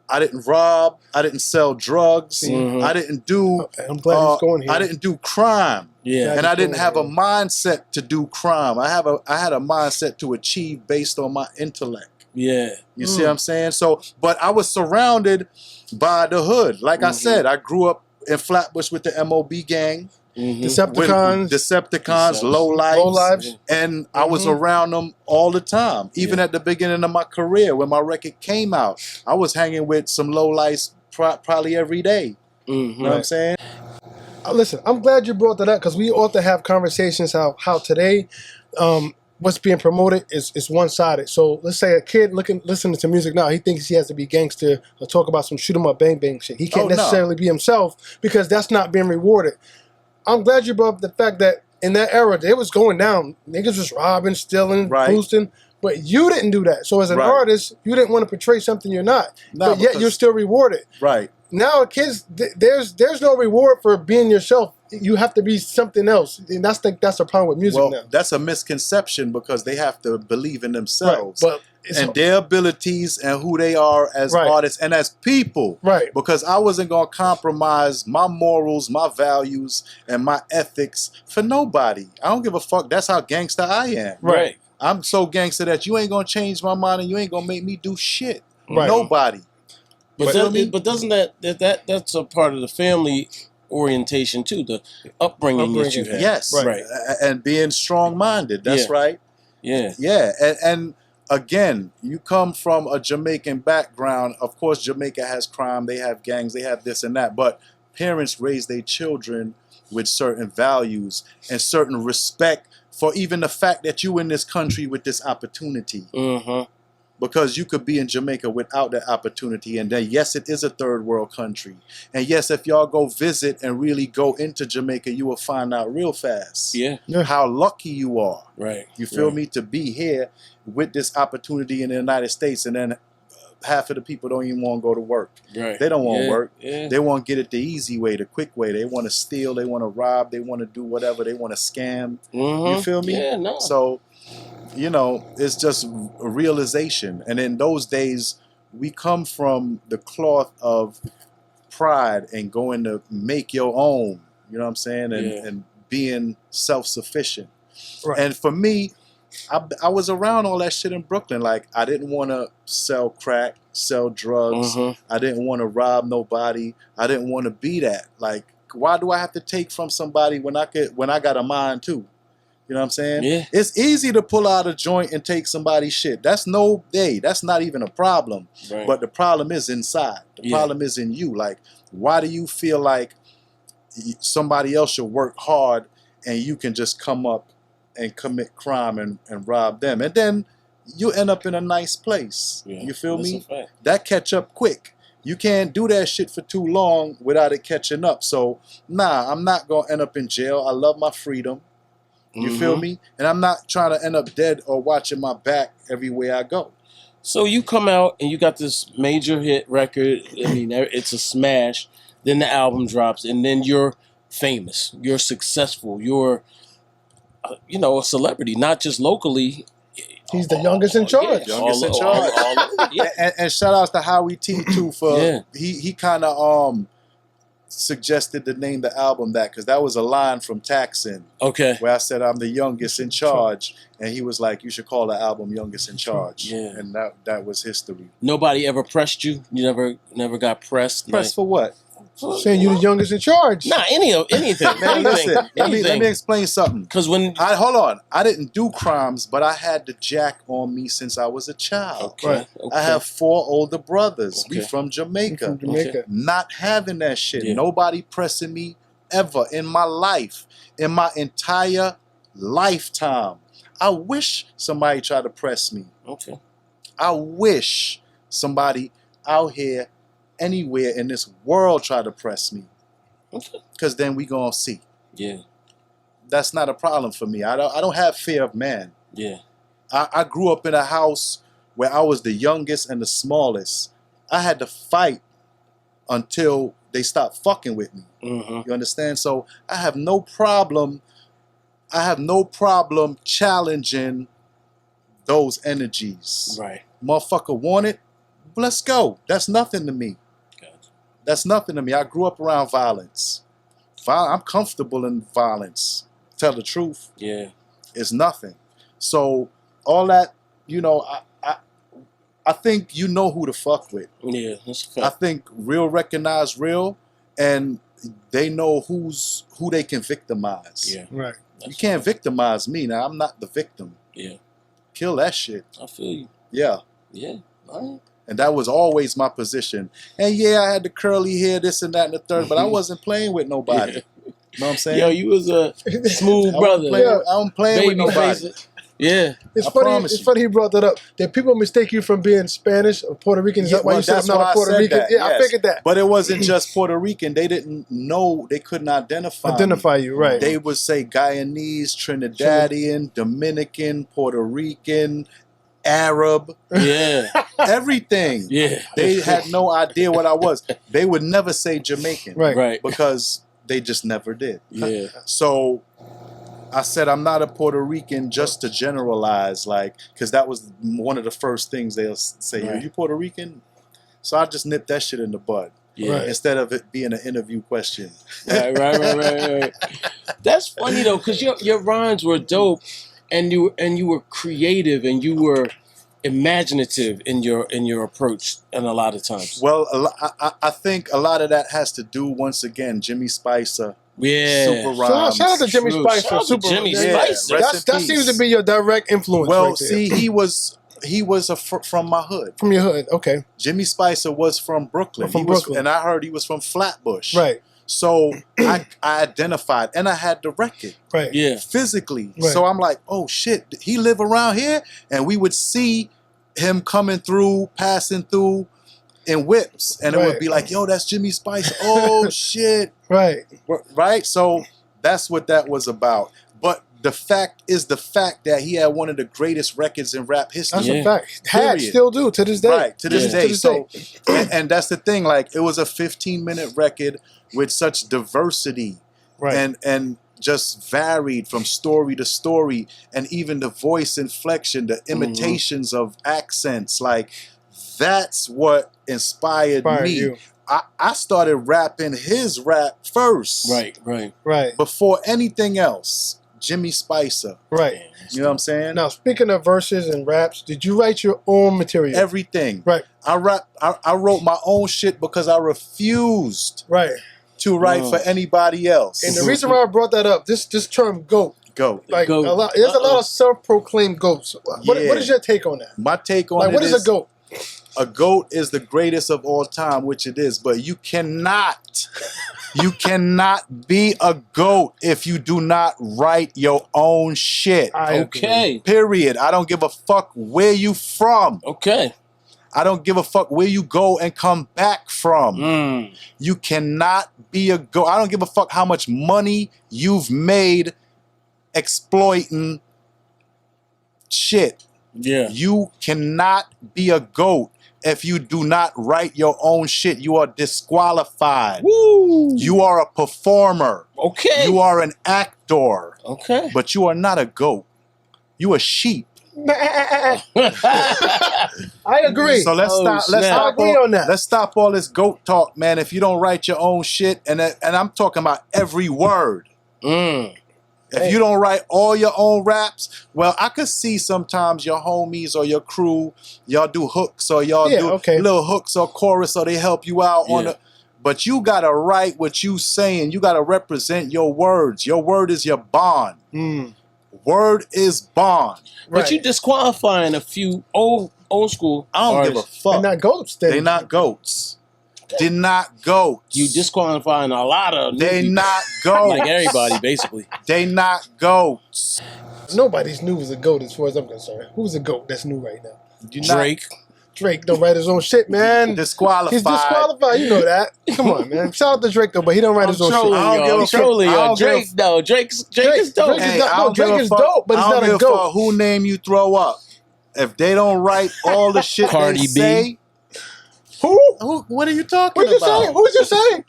I didn't rob. I didn't sell drugs. I didn't do. I'm glad he's going here. I didn't do crime. Yeah. And I didn't have a mindset to do crime. I had a mindset to achieve based on my intellect. Yeah. You see what I'm saying? So, but I was surrounded by the hood. Like I said, I grew up in Flatbush with the MOB gang. Decepticons, low lives. And I was around them all the time. Even at the beginning of my career, when my record came out, I was hanging with some low lives probably every day. You know what I'm saying? Listen, I'm glad you brought that up, because we ought to have conversations how today what's being promoted is one-sided. So let's say a kid listening to music now, he thinks he has to be gangster or talk about some shoot 'em up bang bang shit. He can't necessarily be himself, because that's not being rewarded. I'm glad you brought up the fact that in that era, it was going down. Niggas was robbing, stealing, boosting. But you didn't do that. So as an artist, you didn't want to portray something you're not. But yet you're still rewarded. Right. Now, kids, there's no reward for being yourself. You have to be something else. And that's a problem with music now. That's a misconception, because they have to believe in themselves. Right. And their abilities and who they are as artists and as people. Right. Because I wasn't going to compromise my morals, my values, and my ethics for nobody. I don't give a fuck. That's how gangster I am. Right. I'm so gangster that you ain't going to change my mind and you ain't going to make me do shit. Right. Nobody. But doesn't that's a part of the family orientation too, the upbringing that you had. Yes. Right. And being strong-minded. That's right. Yeah. Yeah. And again, you come from a Jamaican background. Of course, Jamaica has crime. They have gangs. They have this and that. But parents raise their children with certain values and certain respect for even the fact that you in this country with this opportunity. because you could be in Jamaica without that opportunity. And then, yes, it is a third world country. And yes, if y'all go visit and really go into Jamaica, you will find out real fast how lucky you are. Right. You feel me? To be here with this opportunity in the United States, and then half of the people don't even want to go to work. Right. They don't want to work. Yeah. They want to get it the easy way, the quick way. They want to steal. They want to rob. They want to do whatever. They want to scam. You feel me? Yeah, no. So, you know, it's just a realization. And in those days, we come from the cloth of pride and going to make your own, you know what I'm saying? And being self-sufficient. Right. And for me, I was around all that shit in Brooklyn. Like, I didn't want to sell crack, sell drugs. I didn't want to rob nobody. I didn't want to be that. Like, why do I have to take from somebody when I got a mind too? You know what I'm saying? Yeah. It's easy to pull out a joint and take somebody's shit. That's not even a problem. Right. But the problem is inside. The problem is in you. Like, why do you feel like somebody else should work hard and you can just come up and commit crime and rob them? And then you end up in a nice place. You feel me? That catch up quick. You can't do that shit for too long without it catching up. So, nah, I'm not going to end up in jail. I love my freedom. You feel me? And I'm not trying to end up dead or watching my back everywhere I go. So you come out and you got this major hit record. I mean, it's a smash. Then the album drops, and then you're famous. You're successful. You're, a celebrity, not just locally. He's the youngest in charge. Youngest in charge. And shout outs to Howie T too for he kind of suggested to name the album that, because that was a line from Taxin. Okay. Where I said I'm the youngest in charge, and he was like, "You should call the album Youngest in Charge." Yeah. And that was history. Nobody ever pressed you. You never got pressed. Pressed for what? Saying you're the youngest in charge. Nah, anything. Man, listen. Let me explain something. Because hold on, I didn't do crimes, but I had the jack on me since I was a child. Okay. Right. I have 4 older brothers. We from Jamaica. Not having that shit. Yeah. Nobody pressing me ever in my life, in my entire lifetime. I wish somebody tried to press me. Okay. I wish somebody out here, anywhere in this world, try to press me. Okay. Because then we gonna see. Yeah. That's not a problem for me. I don't have fear of man. Yeah. I grew up in a house where I was the youngest and the smallest. I had to fight until they stopped fucking with me. You understand? So I have no problem challenging those energies. Right. Motherfucker want it? Let's go. That's nothing to me. That's nothing to me. I grew up around violence. I'm comfortable in violence. Tell the truth. Yeah. It's nothing. So all that, I think you know who to fuck with. Yeah, that's fair. I think real recognize real, and they know who they can victimize. Yeah. Right. You can't victimize me. Now, I'm not the victim. Yeah. Kill that shit. I feel you. Yeah. Yeah. All right. And that was always my position. And yeah, I had the curly hair, this and that and the third, but I wasn't playing with nobody. You know what I'm saying? Yo, you was a smooth brother. I don't play with nobody. Yeah. It's funny he brought that up. That people mistake you from being Spanish or Puerto Rican. Is that why you said I'm not a Puerto Rican? That, yeah, yes. I figured that. But it wasn't just Puerto Rican. They didn't know. They couldn't identify you, right. They would say Guyanese, Trinidadian, Dominican, Puerto Rican, Arab. Yeah. Everything. Yeah. They had no idea what I was. They would never say Jamaican. Right. Because they just never did. Yeah. So I said I'm not a Puerto Rican just to generalize, because that was one of the first things they'll say, Are you Puerto Rican? So I just nipped that shit in the bud. Yeah. Instead of it being an interview question. Right. That's funny though, because your rhymes were dope, and you were creative, and you were imaginative in your approach, and a lot of times. Well, I think a lot of that has to do, once again, Jimmy Spicer. Yeah. Super rhymes. Shout out to Jimmy Spicer. Shout out to Jimmy Spicer. That seems to be your direct influence. Well, right there. see, he was from my hood. From your hood, okay. Jimmy Spicer was from Brooklyn. And I heard he was from Flatbush. Right. So I identified, and I had the record. Right. Yeah. Physically. Right. So I'm like, oh shit, he live around here? And we would see him coming through, passing through in whips, and it would be like, yo, that's Jimmy Spice. Oh shit. Right. Right? So that's what that was about. But the fact is the fact that he had one of the greatest records in rap history. That's a fact. Had, still do, to this day. Right, to this day. So, and that's the thing, like, it was a 15-minute record with such diversity. Right. And just varied from story to story, and even the voice inflection, the imitations of accents, like that's what inspired me. You. I started rapping his rap first. Right. Before anything else. Jimmy Spicer. Right. You know what I'm saying? Now, speaking of verses and raps, did you write your own material? Everything. Right. I wrote my own shit because I refused. Right. To write for anybody else. And the reason why I brought that up, this term GOAT. Like goat. There's a lot of self-proclaimed GOATs. What is your take on that? My take on what is a GOAT? A GOAT is the greatest of all time, which it is, but you cannot be a GOAT if you do not write your own shit. Okay. Period. I don't give a fuck where you from. Okay. I don't give a fuck where you go and come back from. You cannot be a GOAT. I don't give a fuck how much money you've made exploiting shit. Yeah. You cannot be a GOAT if you do not write your own shit. You are disqualified. Woo. You are a performer. Okay. You are an actor. Okay. But you are not a GOAT. You a sheep. I agree. So let's stop all this GOAT talk, man. If you don't write your own shit, and I'm talking about every word. If you don't write all your own raps, well, I could see sometimes your homies or your crew, y'all do hooks or y'all do little hooks or chorus, or they help you out on the. But you gotta write what you saying. You gotta represent your words. Your word is your bond. Word is bond. But you disqualifying a few old school. I don't give a fuck. They're not GOATs. They're not GOATs. They're not GOATs. You disqualifying a lot of. They not GOATs. Like everybody, basically. They not GOATs. Nobody's new as a GOAT as far as I'm concerned. Who's a GOAT that's new right now? Drake don't write his own shit, man. Disqualified. He's disqualified. You know that. Come on, man. Shout out to Drake though, but he don't write his own shit. I'm trolling y'all. Drake is dope. Drake is dope. Drake is dope, but he's not a GOAT. Who name you throw up? If they don't write all the shit they say. Who? What are you talking about? Who's you saying?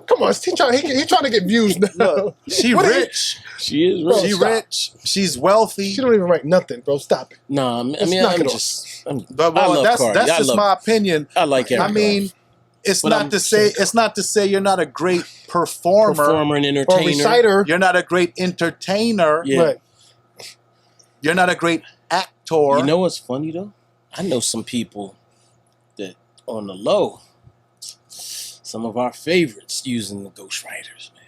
Come on, he's trying to get views now. Look, she rich. She is rich. She rich. She's wealthy. She don't even write nothing, bro. Stop it. Nah, that's just my opinion. I like everybody. I mean, it's not to say you're not a great performer and entertainer, or reciter. You're not a great entertainer. Yeah. Right. You're not a great actor. You know what's funny though? I know some people that on the low, some of our favorites using the ghostwriters, man.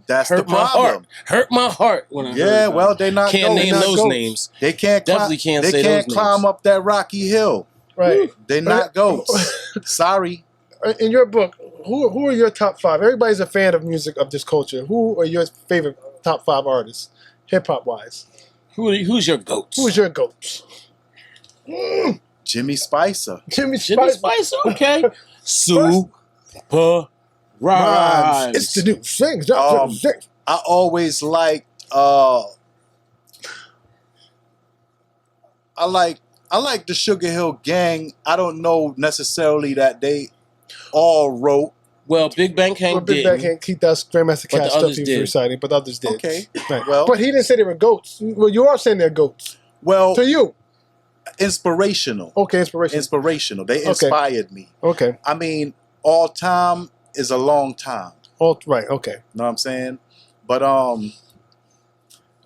That's the problem. Hurt my heart when I heard that. Well, they not can't name those names. They can't definitely can't say those names. They can't climb up that rocky hill. Right. They're not goats. Sorry. In your book, who are your top 5? Everybody's a fan of music of this culture. Who are your favorite top 5 artists, hip hop wise? Who's your goats? Who's your goats? Jimmy Spicer. Jimmy Spicer. Okay. Super Rhymes. It's the new thing. I always liked. I like the Sugar Hill Gang. I don't know necessarily that they all wrote. Well, Big Bang Hank did. Big Bang Hank, keep that Grandmaster Caz stuff he was reciting, but others did. Okay. Right. Well, but he didn't say they were goats. Well, you are saying they're goats. Well, to you. Inspirational. Okay, inspirational. Inspirational. They inspired me. Okay. I mean, all time is a long time. Right, okay. Know what I'm saying? But I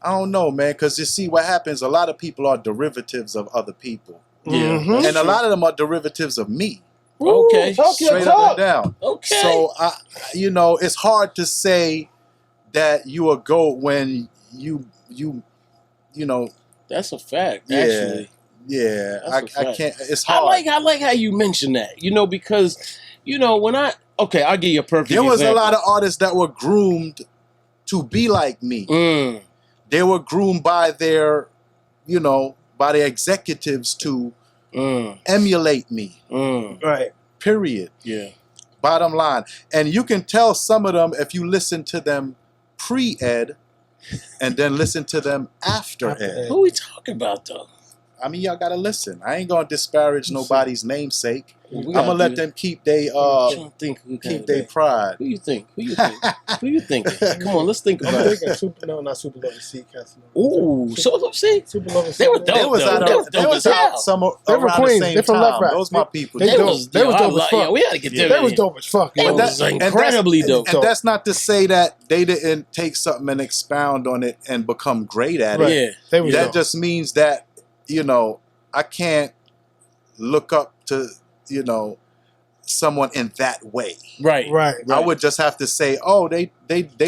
don't know, man, because you see what happens, a lot of people are derivatives of other people. Yeah. Mm-hmm. And a lot of them are derivatives of me. Okay. Straight up and down. Okay. So it's hard to say that you a GOAT when you know. That's a fact, yeah, actually. Yeah. I can't. It's hard. I like how you mention that, because, when I'll give you a perfect There was example. a lot of artists that were groomed to be like me. They were groomed by their executives to emulate me. Right. Period. Yeah. Bottom line. And you can tell some of them if you listen to them pre-ed and then listen to them after ed. Who we talking about though? I mean, y'all gotta listen. I ain't gonna disparage nobody's namesake. I'm gonna let them keep they pride. Who you think? Who you think? Who you thinking? Come on, let's think about I'm it. thinking not Super Lover C. Ooh, so see, Super Lover C. they were dope. They was out some around the same They're from Left time. Rap. Those my people. They was dope as fuck. Yeah, we had to get them. They was dope as fuck. They was incredibly dope. And that's not to say that they didn't take something and expound on it and become great at it. Yeah, That just means that, you know, I can't look up to, you know, someone in that way. Right. I would just have to say, oh, they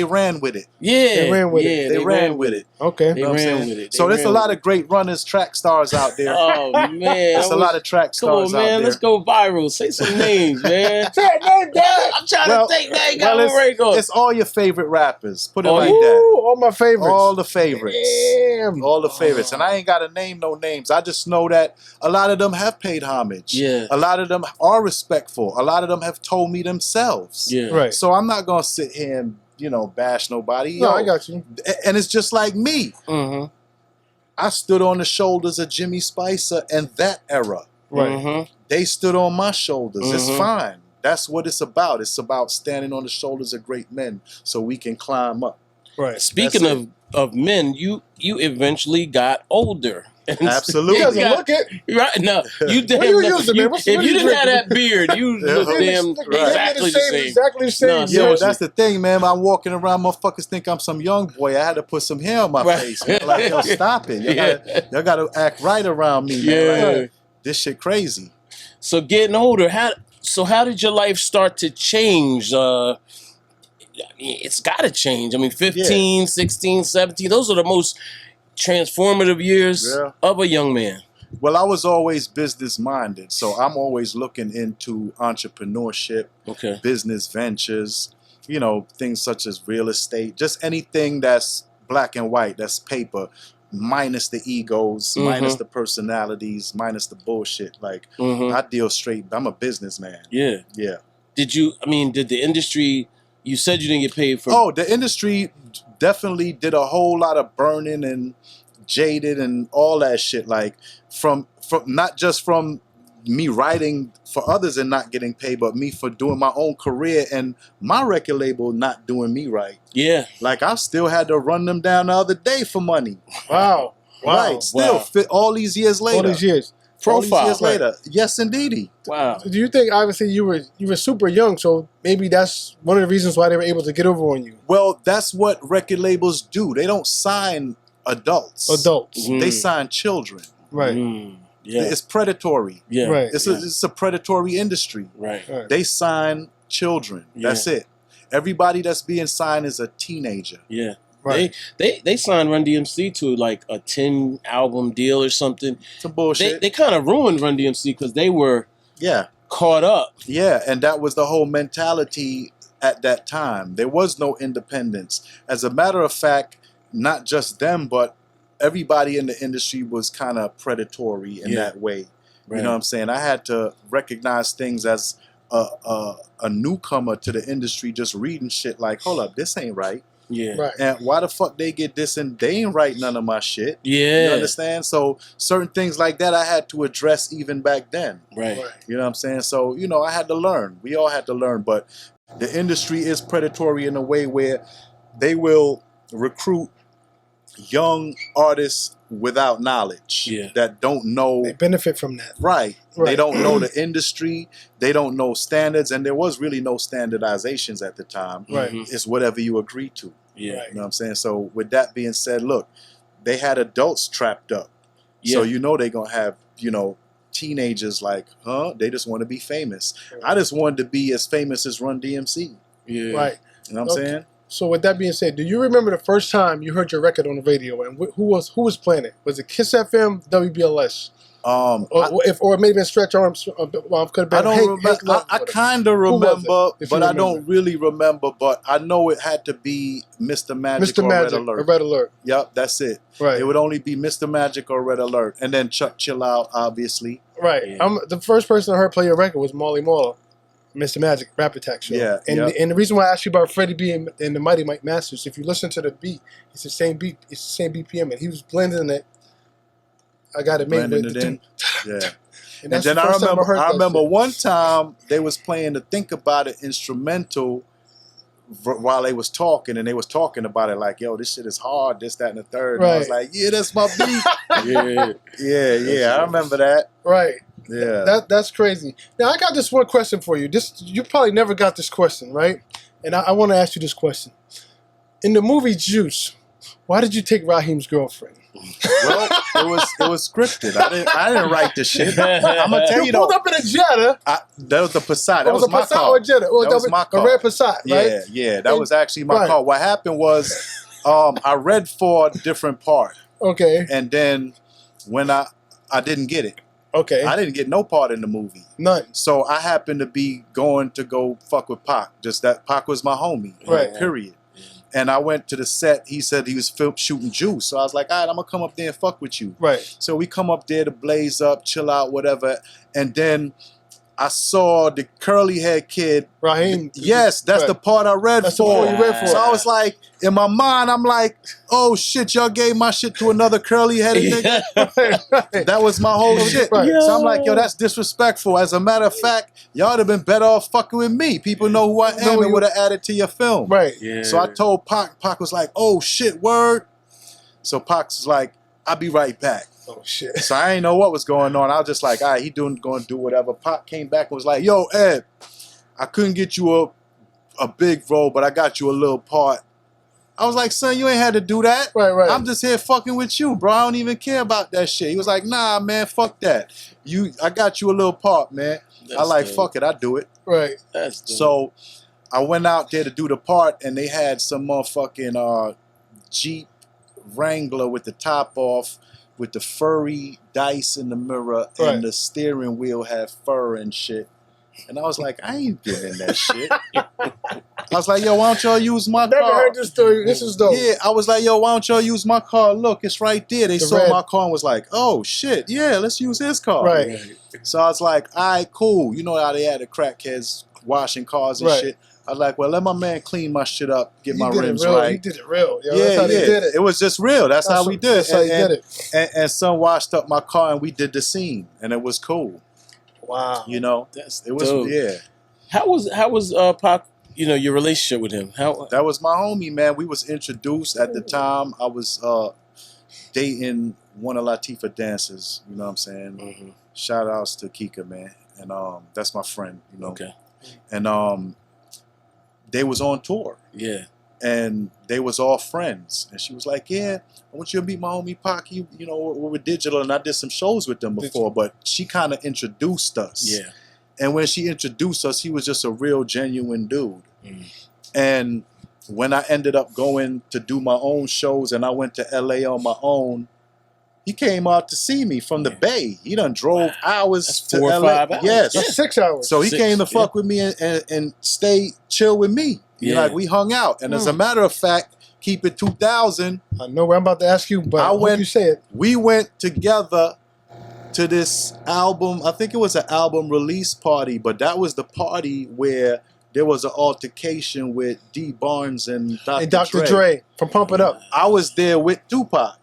ran with it. Yeah, they ran with it. They ran with it. Okay, they ran with it. So there's a lot of great runners, track stars out there. Oh man, there's a lot of track stars out there. Come on, man, let's go viral. Say some names, man. Say a name, Dad. I'm trying to think. They got one it's all your favorite rappers. Put it like Ooh, that. all my favorites. All the favorites. Damn. All the favorites. And I ain't got to name no names. I just know that a lot of them have paid homage. Yeah. A lot of them are respectful. A lot of them have told me themselves. Yeah. Right. So I'm not going to sit here and, you know, bash nobody. No, I got you. And it's just like me. Mm-hmm. I stood on the shoulders of Jimmy Spicer and that era. Right. Mm-hmm. They stood on my shoulders. Mhm. It's fine. That's what it's about. It's about standing on the shoulders of great men so we can climb up. Right. Speaking of men, you eventually got older. Absolutely. He doesn't look it. Right? No, you damn. What are you using, man? If you didn't have that beard, you look damn exactly the same. Exactly the same. No, Yeah, seriously. well, that's the thing, man. I'm walking around, motherfuckers think I'm some young boy. I had to put some hair on my Right. face. Man. Like, yo, stop it. Y'all gotta act right around me, man. Yeah. Like, this shit crazy. So getting older, how did your life start to change? I mean, it's got to change. I mean, 15, 16, 17, those are the most transformative years of a young man. Well, I was always business minded, so I'm always looking into entrepreneurship, business ventures, you know, things such as real estate, just anything that's black and white, that's paper, minus the egos, minus the personalities, minus the bullshit. Like, I deal straight. I'm a businessman. Yeah. Yeah. Did the industry, you said you didn't get paid for... Oh, the industry definitely did a whole lot of burning and jaded and all that shit. Like, from not just from me writing for others and not getting paid, but me for doing my own career and my record label not doing me right. Yeah. Like, I still had to run them down the other day for money. Wow. Right. Still fit all these years later. All these years. Profile. All these years later. Yes, indeedy. Wow. Do you think, obviously, you were super young, so maybe that's one of the reasons why they were able to get over on you? Well, that's what record labels do. They don't sign adults. They sign children. Right. Yeah. It's predatory. Yeah. Right. It's a predatory industry. Right. They sign children. That's it. Everybody that's being signed is a teenager. Yeah. Right. They signed Run DMC to like a 10 album deal or something. Some bullshit. They kind of ruined Run DMC because they were caught up. Yeah, and that was the whole mentality at that time. There was no independence. As a matter of fact, not just them, but everybody in the industry was kind of predatory in that way. Right. You know what I'm saying? I had to recognize things as a newcomer to the industry, just reading shit like, hold up, this ain't right. Yeah. Right. And why the fuck they get this and they ain't write none of my shit? Yeah. You understand? So certain things like that I had to address even back then. Right. You know what I'm saying? So, you know, I had to learn. We all had to learn. But the industry is predatory in a way where they will recruit young artists without knowledge that don't know. They benefit from that. Right. They don't know the industry. They don't know standards. And there was really no standardizations at the time. Right. It's whatever you agree to. Yeah. You know what I'm saying? So with that being said, look, they had adults trapped up. Yeah. So you know they're going to have, you know, teenagers like, they just want to be famous. I just wanted to be as famous as Run DMC. Yeah. Right. You know what I'm saying? So with that being said, do you remember the first time you heard your record on the radio, and who was playing it? Was it Kiss FM, WBLS? Or maybe Stretch Arms could have been. I don't remember. I kind of remember, but I don't really remember. But I know it had to be Mr. Magic or Red Alert. Red Alert. Yep, that's it. Right. It would only be Mr. Magic or Red Alert, and then Chuck Chill Out, obviously. Right. Yeah. The first person I heard play your record was Marley Marl, Mr. Magic, Rap Attack Show. Yeah. And the reason why I asked you about Freddie B and the Mighty Mike Masters, if you listen to the beat, it's the same beat, it's the same BPM, and he was blending it. I got it made Blending it in. Yeah. And And then I remember one time they was playing the Think About It instrumental while they was talking, and they was talking about it like, yo, this shit is hard, this, that, and the third. And I was like, yeah, that's my beat. yeah. I remember that. Right. Yeah. That's crazy. Now I got this one question for you. You probably never got this question, right? And I want to ask you this question. In the movie Juice, why did you take Raheem's girlfriend? Well, it was scripted. I didn't write the shit. I'm gonna tell you pulled up in a Jetta. That was the Passat. That was my Passat car. Or Jetta? That was my car. A red Passat, right? Yeah. That was actually my car. What happened was, I read for a different part. Okay. And then when I didn't get it. Okay. I didn't get no part in the movie. None. So I happened to be going to go fuck with Pac. Just that Pac was my homie. Right. Period. And I went to the set. He said he was shooting Juice. So I was like, all right, I'm going to come up there and fuck with you. Right. So we come up there to blaze up, chill out, whatever. And then I saw the curly head kid. Raheem. Yes, that's the part I read that's for. The part you read for. So I was like, in my mind, I'm like, oh shit, y'all gave my shit to another curly headed nigga. Right. That was my whole shit. Right. So I'm like, yo, that's disrespectful. As a matter of fact, y'all would have been better off fucking with me. People know who I am and would have added to your film. Right. Yeah. So I told Pac. Pac was like, oh shit, word. So Pac was like, I'll be right back. Oh shit. So I ain't know what was going on. I was just like, all right, he going to do whatever. Pac came back and was like, yo, Ed, I couldn't get you a big role, but I got you a little part. I was like, son, you ain't had to do that. Right. I'm just here fucking with you, bro. I don't even care about that shit. He was like, nah, man, fuck that. I got you a little part, man. I like, fuck it, I do it. Right. That's dope. So I went out there to do the part, and they had some motherfucking Jeep Wrangler with the top off, with the furry dice in the mirror, and the steering wheel had fur and shit. And I was like, I ain't getting that shit. I was like, yo, why don't y'all use my car? Never heard this story. This is dope. Yeah, I was like, yo, why don't y'all use my car? Look, it's right there. They saw my car and was like, oh, shit, yeah, let's use his car. Right. So I was like, all right, cool. You know how they had the crackheads washing cars and shit. I was like, well, let my man clean my shit up, get my rims right. He did it real. Yo, yeah, that's how they did it. It was just real. That's how we did it. That's how he did it. And son washed up my car, and we did the scene, and it was cool. Wow. You know, it was dope. How was Pac? You know, your relationship with him? That was my homie, man. We was introduced at the time. I was dating one of Latifah dancers. You know what I'm saying? Mm-hmm. Shout outs to Kika, man, and that's my friend. You know. Okay. And they was on tour. Yeah. And they was all friends. And she was like, yeah, I want you to meet my homie Pac. You know, we were digital, and I did some shows with them before, but she kind of introduced us. Yeah. And when she introduced us, he was just a real genuine dude. Mm. And when I ended up going to do my own shows and I went to LA on my own, he came out to see me from the Bay. He done drove hours That's to 4 or LA. 5 hours. Yes. That's 6 hours. So he came to fuck with me and stay chill with me. Yeah. Like we hung out. And as a matter of fact, keep it 2000. I know what I'm about to ask you, but I hope you say it. We went together to this album. I think it was an album release party, but that was the party where there was an altercation with D Barnes and Dr. Dre from Pump It Up. I was there with Tupac.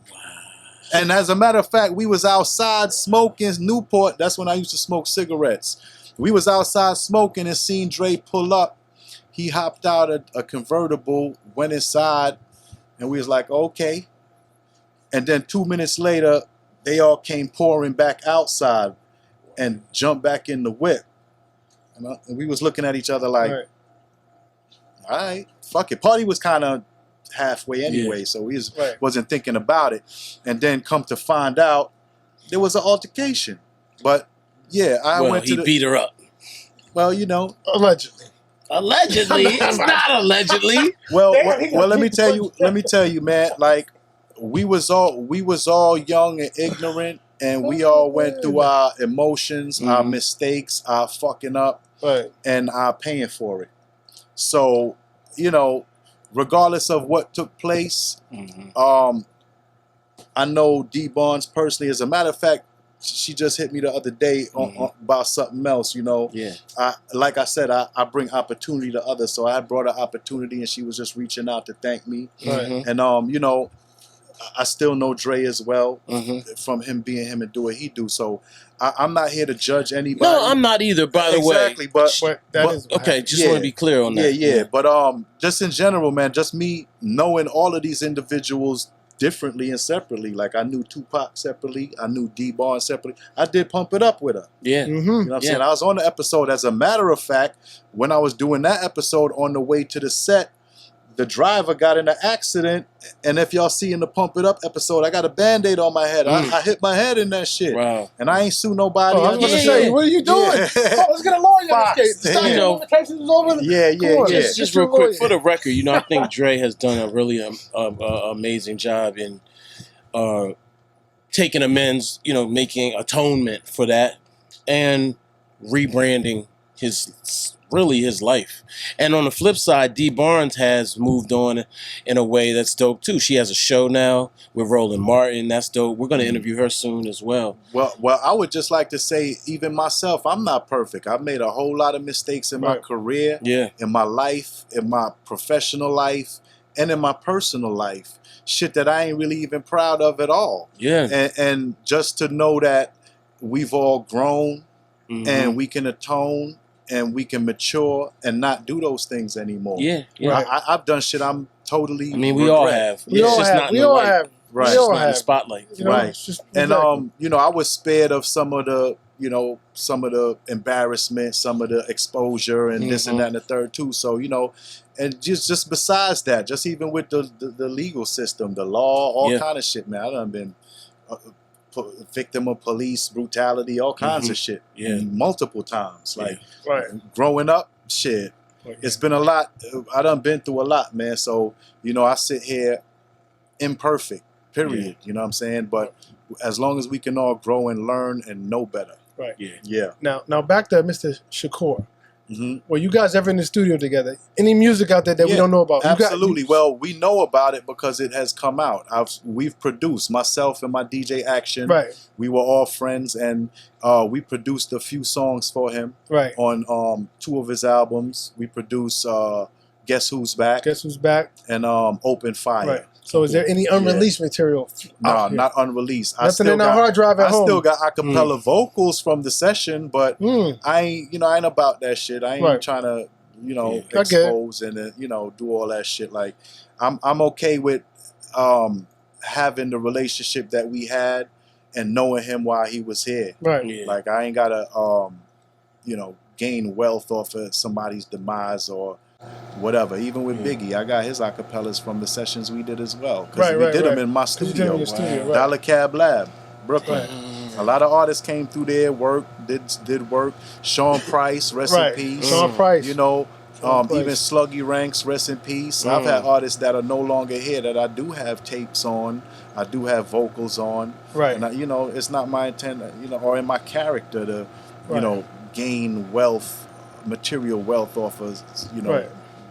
And as a matter of fact, we was outside smoking Newport. That's when I used to smoke cigarettes. We was outside smoking and seen Dre pull up. He hopped out a convertible, went inside, and we was like, okay. And then 2 minutes later, they all came pouring back outside and jumped back in the whip. And we was looking at each other like, all right, fuck it. Party was kind of halfway anyway, so we wasn't thinking about it. And then come to find out, there was an altercation. But yeah, I went to he beat her up. Well, you know. Allegedly. Allegedly. It's not allegedly. Well, let me tell you, man, like, we was all young and ignorant, and we all went through our emotions, our mistakes, our fucking up, and our paying for it. So, you know, regardless of what took place, I know D Barnes personally. As a matter of fact, she just hit me the other day on, about something else, you know. Yeah. Like I said, I bring opportunity to others. So I brought her opportunity, and she was just reaching out to thank me. And you know, I still know Dre as well from him being him and do what he do. So I'm not here to judge anybody. No, I'm not either, by the way. Exactly, but that is okay. Just want to be clear on that. Yeah. But just in general, man, just me knowing all of these individuals differently and separately. Like I knew Tupac separately, I knew D-Bar separately. I did Pump It Up with her. Yeah. You know what I'm saying? I was on the episode. As a matter of fact, when I was doing that episode on the way to the set, the driver got in an accident, and if y'all see in the Pump It Up episode, I got a Band-Aid on my head. I hit my head in that shit. Wow. And I ain't sue nobody. I was going to say, what are you doing? Let's get a lawyer. Just real quick, for the record, you know, I think Dre has done a really amazing job in taking amends, you know, making atonement for that, and rebranding his life. And on the flip side, Dee Barnes has moved on in a way that's dope too. She has a show now with Roland Martin. That's dope. We're going to interview her soon as well. Well, I would just like to say, even myself, I'm not perfect. I've made a whole lot of mistakes in my career, in my life, in my professional life, and in my personal life. Shit that I ain't really even proud of at all. Yeah. And just to know that we've all grown and we can atone and we can mature and not do those things anymore. Yeah. I've done shit I'm totally we all have. We all have. Right. It's not in the spotlight. You know, right. And you know, I was spared of some of the embarrassment, some of the exposure and this and that and the third too. So, you know, and just besides that, just even with the legal system, the law, all kind of shit, man. I done been victim of police brutality, all kinds of shit, multiple times. Like growing up, shit, it's been a lot. I done been through a lot, man. So, you know, I sit here imperfect, period. You know what I'm saying? But as long as we can all grow and learn and know better. Right. Yeah. Now back to Mr. Shakur. Well, you guys ever in the studio together? Any music out there that we don't know about? Absolutely. Well, we know about it because it has come out. We've produced, myself and my DJ Action. Right. We were all friends, and we produced a few songs for him. Right. On 2 of his albums. We produced Guess Who's Back. Guess Who's Back. And Open Fire. Right. So is there any unreleased material? No, not unreleased. Nothing in that hard drive at home. I still got acapella vocals from the session, but I ain't about that shit. I ain't trying to, expose and do all that shit. Like, I'm okay with having the relationship that we had and knowing him while he was here. Right. Yeah. Like, I ain't gotta gain wealth off of somebody's demise or whatever. Even with Biggie, I got his acapellas from the sessions we did as well. Because we did them in my studio. Dollar Cab Lab, Brooklyn. A lot of artists came through there, did work. Sean Price, rest in peace. Sean Price. Even Sluggy Ranks, rest in peace. I've had artists that are no longer here that I do have tapes on. I do have vocals on. Right. And it's not my intent, or in my character to, gain wealth, material wealth off of,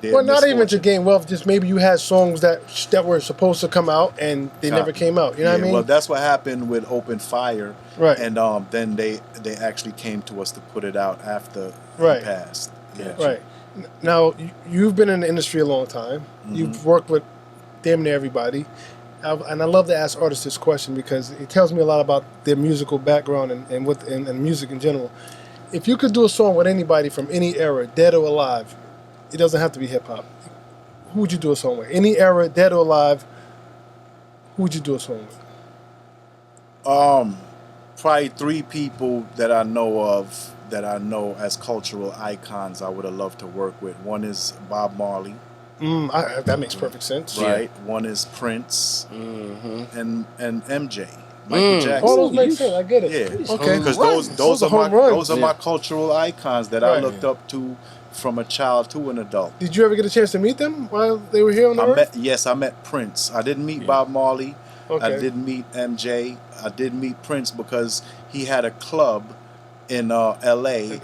well, not even to gain wealth, just maybe you had songs that were supposed to come out and they never came out. You know what I mean? Well, that's what happened with Open Fire. Right. And then they actually came to us to put it out after he passed. Yeah. Right. Now, you've been in the industry a long time. You've worked with damn near everybody. And I love to ask artists this question because it tells me a lot about their musical background and music in general. If you could do a song with anybody from any era, dead or alive, it doesn't have to be hip hop. Who would you do a song with? Any era, dead or alive, who would you do a song with? Probably 3 people that I know as cultural icons I would have loved to work with. One is Bob Marley. That makes perfect sense. Right. Yeah. One is Prince and MJ. Michael Jackson. All those make sense. I get it. Yeah. Okay. Because those are my cultural icons that I looked up to from a child to an adult. Did you ever get a chance to meet them while they were here on the earth? Yes, I met Prince. I didn't meet Bob Marley. Okay. I didn't meet MJ. I did meet Prince because he had a club in L.A.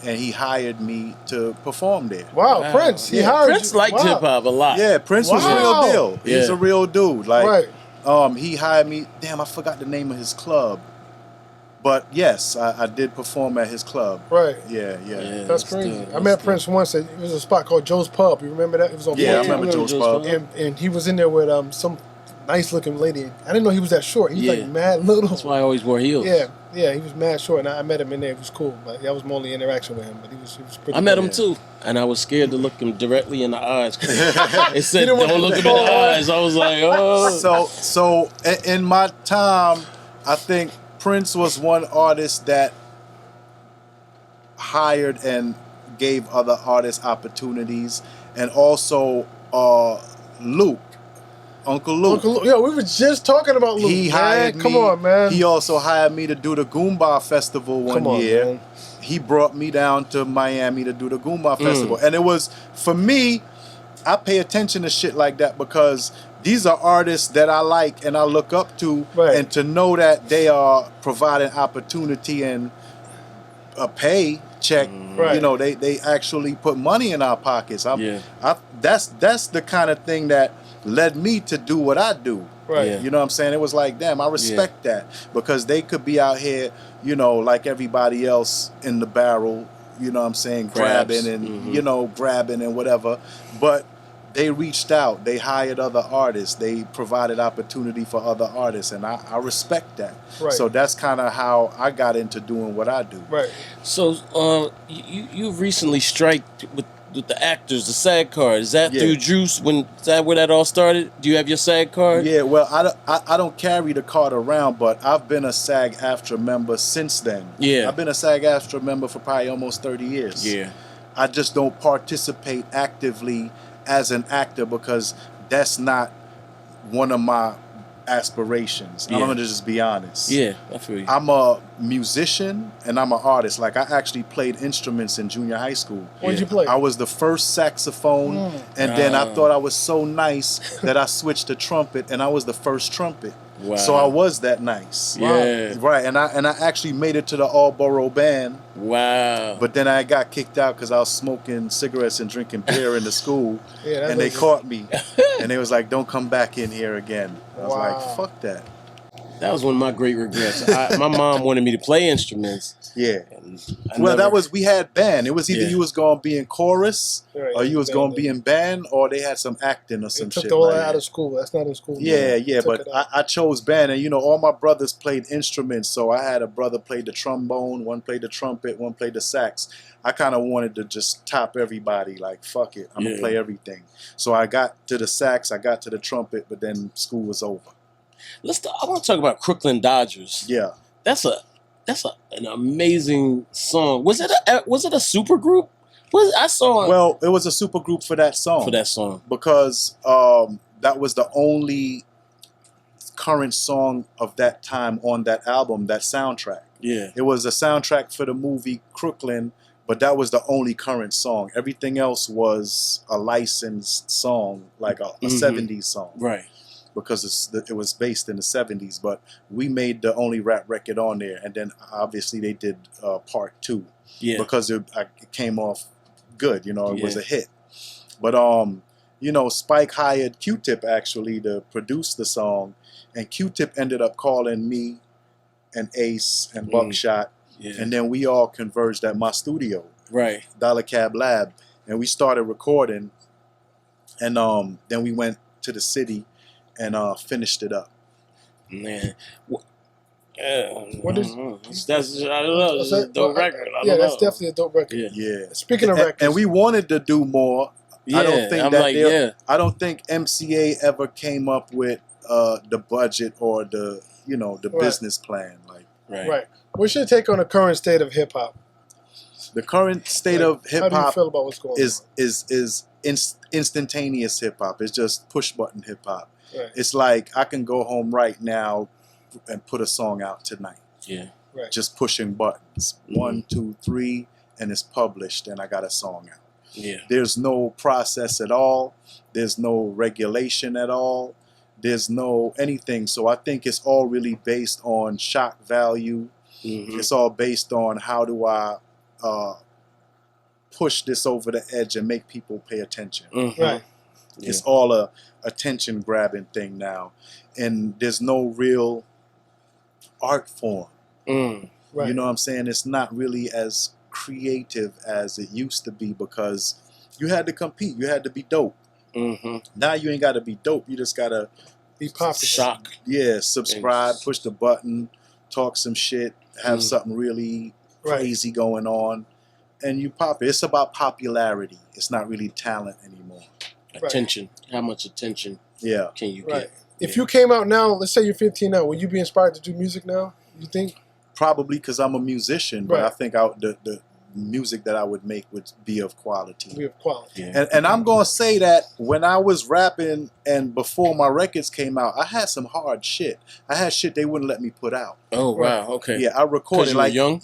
and he hired me to perform there. Wow. Prince. He hired Prince liked hip hop a lot. Yeah, Prince was real deal. He's a real dude. Like, right. He hired me. Damn, I forgot the name of his club. But yes, I did perform at his club. Right. Yeah. That's crazy. I met Prince once. It was a spot called Joe's Pub. You remember that? It was on Yeah, I remember Joe's Pub. And he was in there with some nice looking lady. I didn't know he was that short. He was like mad little. That's why I always wore heels. Yeah, he was mad short. And I met him in there. It was cool. But that was my only interaction with him. But he was pretty I met him too. And I was scared to look him directly in the eyes. It said, don't look him in the eyes. I was like, oh. So in my time, I think Prince was one artist that hired and gave other artists opportunities. And also Luke. Uncle Luke. Yeah, we were just talking about Luke. He hired me. Come on, man. He also hired me to do the Goomba Festival one year. Man. He brought me down to Miami to do the Goomba Festival. And it was, for me, I pay attention to shit like that because these are artists that I like and I look up to. Right. And to know that they are providing opportunity and a pay check, you know, they actually put money in our pockets. That's the kind of thing that led me to do what I do. Right. You know what I'm saying? It was like, damn, I respect that because they could be out here, you know, like everybody else in the barrel, you know what I'm saying, grabbing and, you know, grabbing and whatever. But they reached out. They hired other artists. They provided opportunity for other artists. And I respect that. Right. So that's kind of how I got into doing what I do. Right. So you recently striked with the actors, the SAG card. Is that through Juice? Is that where that all started? Do you have your SAG card? Yeah, well, I don't carry the card around, but I've been a SAG-AFTRA member since then. Yeah. I've been a SAG-AFTRA member for probably almost 30 years. Yeah. I just don't participate actively as an actor because that's not one of my aspirations. I'm gonna just be honest. Yeah, I feel you. I'm a musician and I'm an artist. Like I actually played instruments in junior high school. What did you play? I was the first saxophone, and then I thought I was so nice that I switched to trumpet, and I was the first trumpet. Wow. So I was that nice. Yeah. Right, and I actually made it to the all-borough band. Wow. But then I got kicked out because I was smoking cigarettes and drinking beer in the school. And they caught me. And they was like, don't come back in here again. I was like, fuck that. That was one of my great regrets. My mom wanted me to play instruments. Yeah. We had band. It was either you was going to be in chorus or you was going to be in band or they had some acting or some shit. Took all that out of school. That's not in school. Yeah, but I chose band. And, you know, all my brothers played instruments. So I had a brother play the trombone, one played the trumpet, one played the sax. I kind of wanted to just top everybody. Like, fuck it. I'm going to play everything. So I got to the sax, I got to the trumpet, but then school was over. I want to talk about Crooklyn Dodgers. Yeah. That's an amazing song. Was it a super group? Well, it was a super group for that song. Because that was the only current song of that time on that album, that soundtrack. Yeah. It was a soundtrack for the movie Crooklyn, but that was the only current song. Everything else was a licensed song, like a 70s song. Right. Because it was based in the 70s, but we made the only rap record on there, and then obviously they did part 2, because it came off good, you know, it was a hit. But you know, Spike hired Q-Tip actually to produce the song, and Q-Tip ended up calling me and Ace and Buckshot, and then we all converged at my studio, Dollar Cab Lab, and we started recording, and then we went to the city and finished it up. Man, what is that's I don't know. It's a dope record. That's definitely a dope record. Yeah. Speaking of records, and we wanted to do more. I don't think I don't think MCA ever came up with the budget or the business plan. Right. What's your take on the current state of hip hop? The current state of hip hop how do you feel about what's going on? is instantaneous hip hop. It's just push button hip hop. Right. It's like I can go home right now and put a song out tonight. Yeah. Right. Just pushing buttons. 1, 2, 3, and it's published and I got a song out. Yeah. There's no process at all. There's no regulation at all. There's no anything. So I think it's all really based on shock value. It's all based on how do I push this over the edge and make people pay attention. Right. It's all a attention grabbing thing now, and there's no real art form. Right. You know what I'm saying? It's not really as creative as it used to be because you had to compete. You had to be dope. Now you ain't got to be dope. You just got to be popular. Shock. Yeah, subscribe, push the button, talk some shit, have something really crazy going on, and you pop it. It's about popularity. It's not really talent anymore. Attention. How much attention can you get? If you came out now, let's say you're 15 now, would you be inspired to do music now, you think? Probably because I'm a musician, but I think the music that I would make would be of quality. And I'm going to say that when I was rapping and before my records came out, I had some hard shit. I had shit they wouldn't let me put out. Oh, wow. Okay. Yeah, I recorded like young?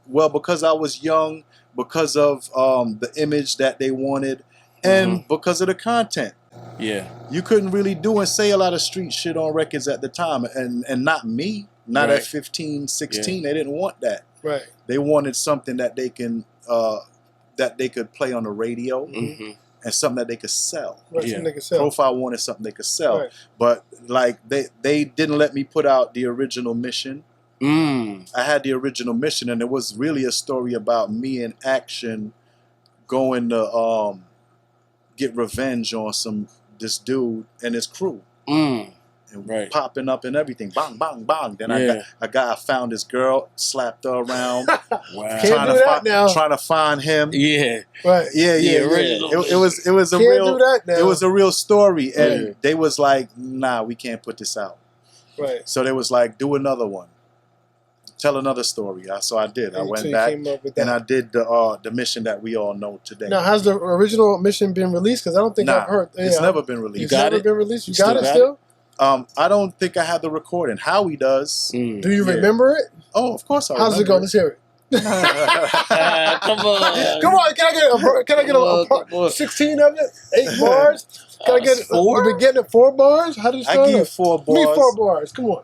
Well, because I was young, because of the image that they wanted, and because of the content. Yeah. You couldn't really do and say a lot of street shit on records at the time. And not me. Not at 15, 16. They didn't want that. Right. They wanted something that they can that they could play on the radio and something that they could sell. Right, something they could sell. Profile wanted something they could sell. Right. But like they didn't let me put out the original mission. I had the original mission, and it was really a story about me in action going to get revenge on this dude and his crew. And popping up and everything, bang, bang, bang. Then I found this girl, slapped her around, trying to find him. Right. Yeah. It was a real story, and they was like, nah, we can't put this out. Right. So they was like, do another one, tell another story. So I did. I went back and I did the mission that we all know today. Now, has the original mission been released? Because I don't think I've heard. It's never been released. It's never been released. You got it still? I don't think I have the recording. Howie does. Do you remember it? Oh, of course I remember. How's it go? Let's hear it. Come on. Come on. Can I get a 16 of it? 8 bars? Can I get 4? The beginning 4 bars? How do you start? I give you 4 bars. Give me 4 bars. Come on.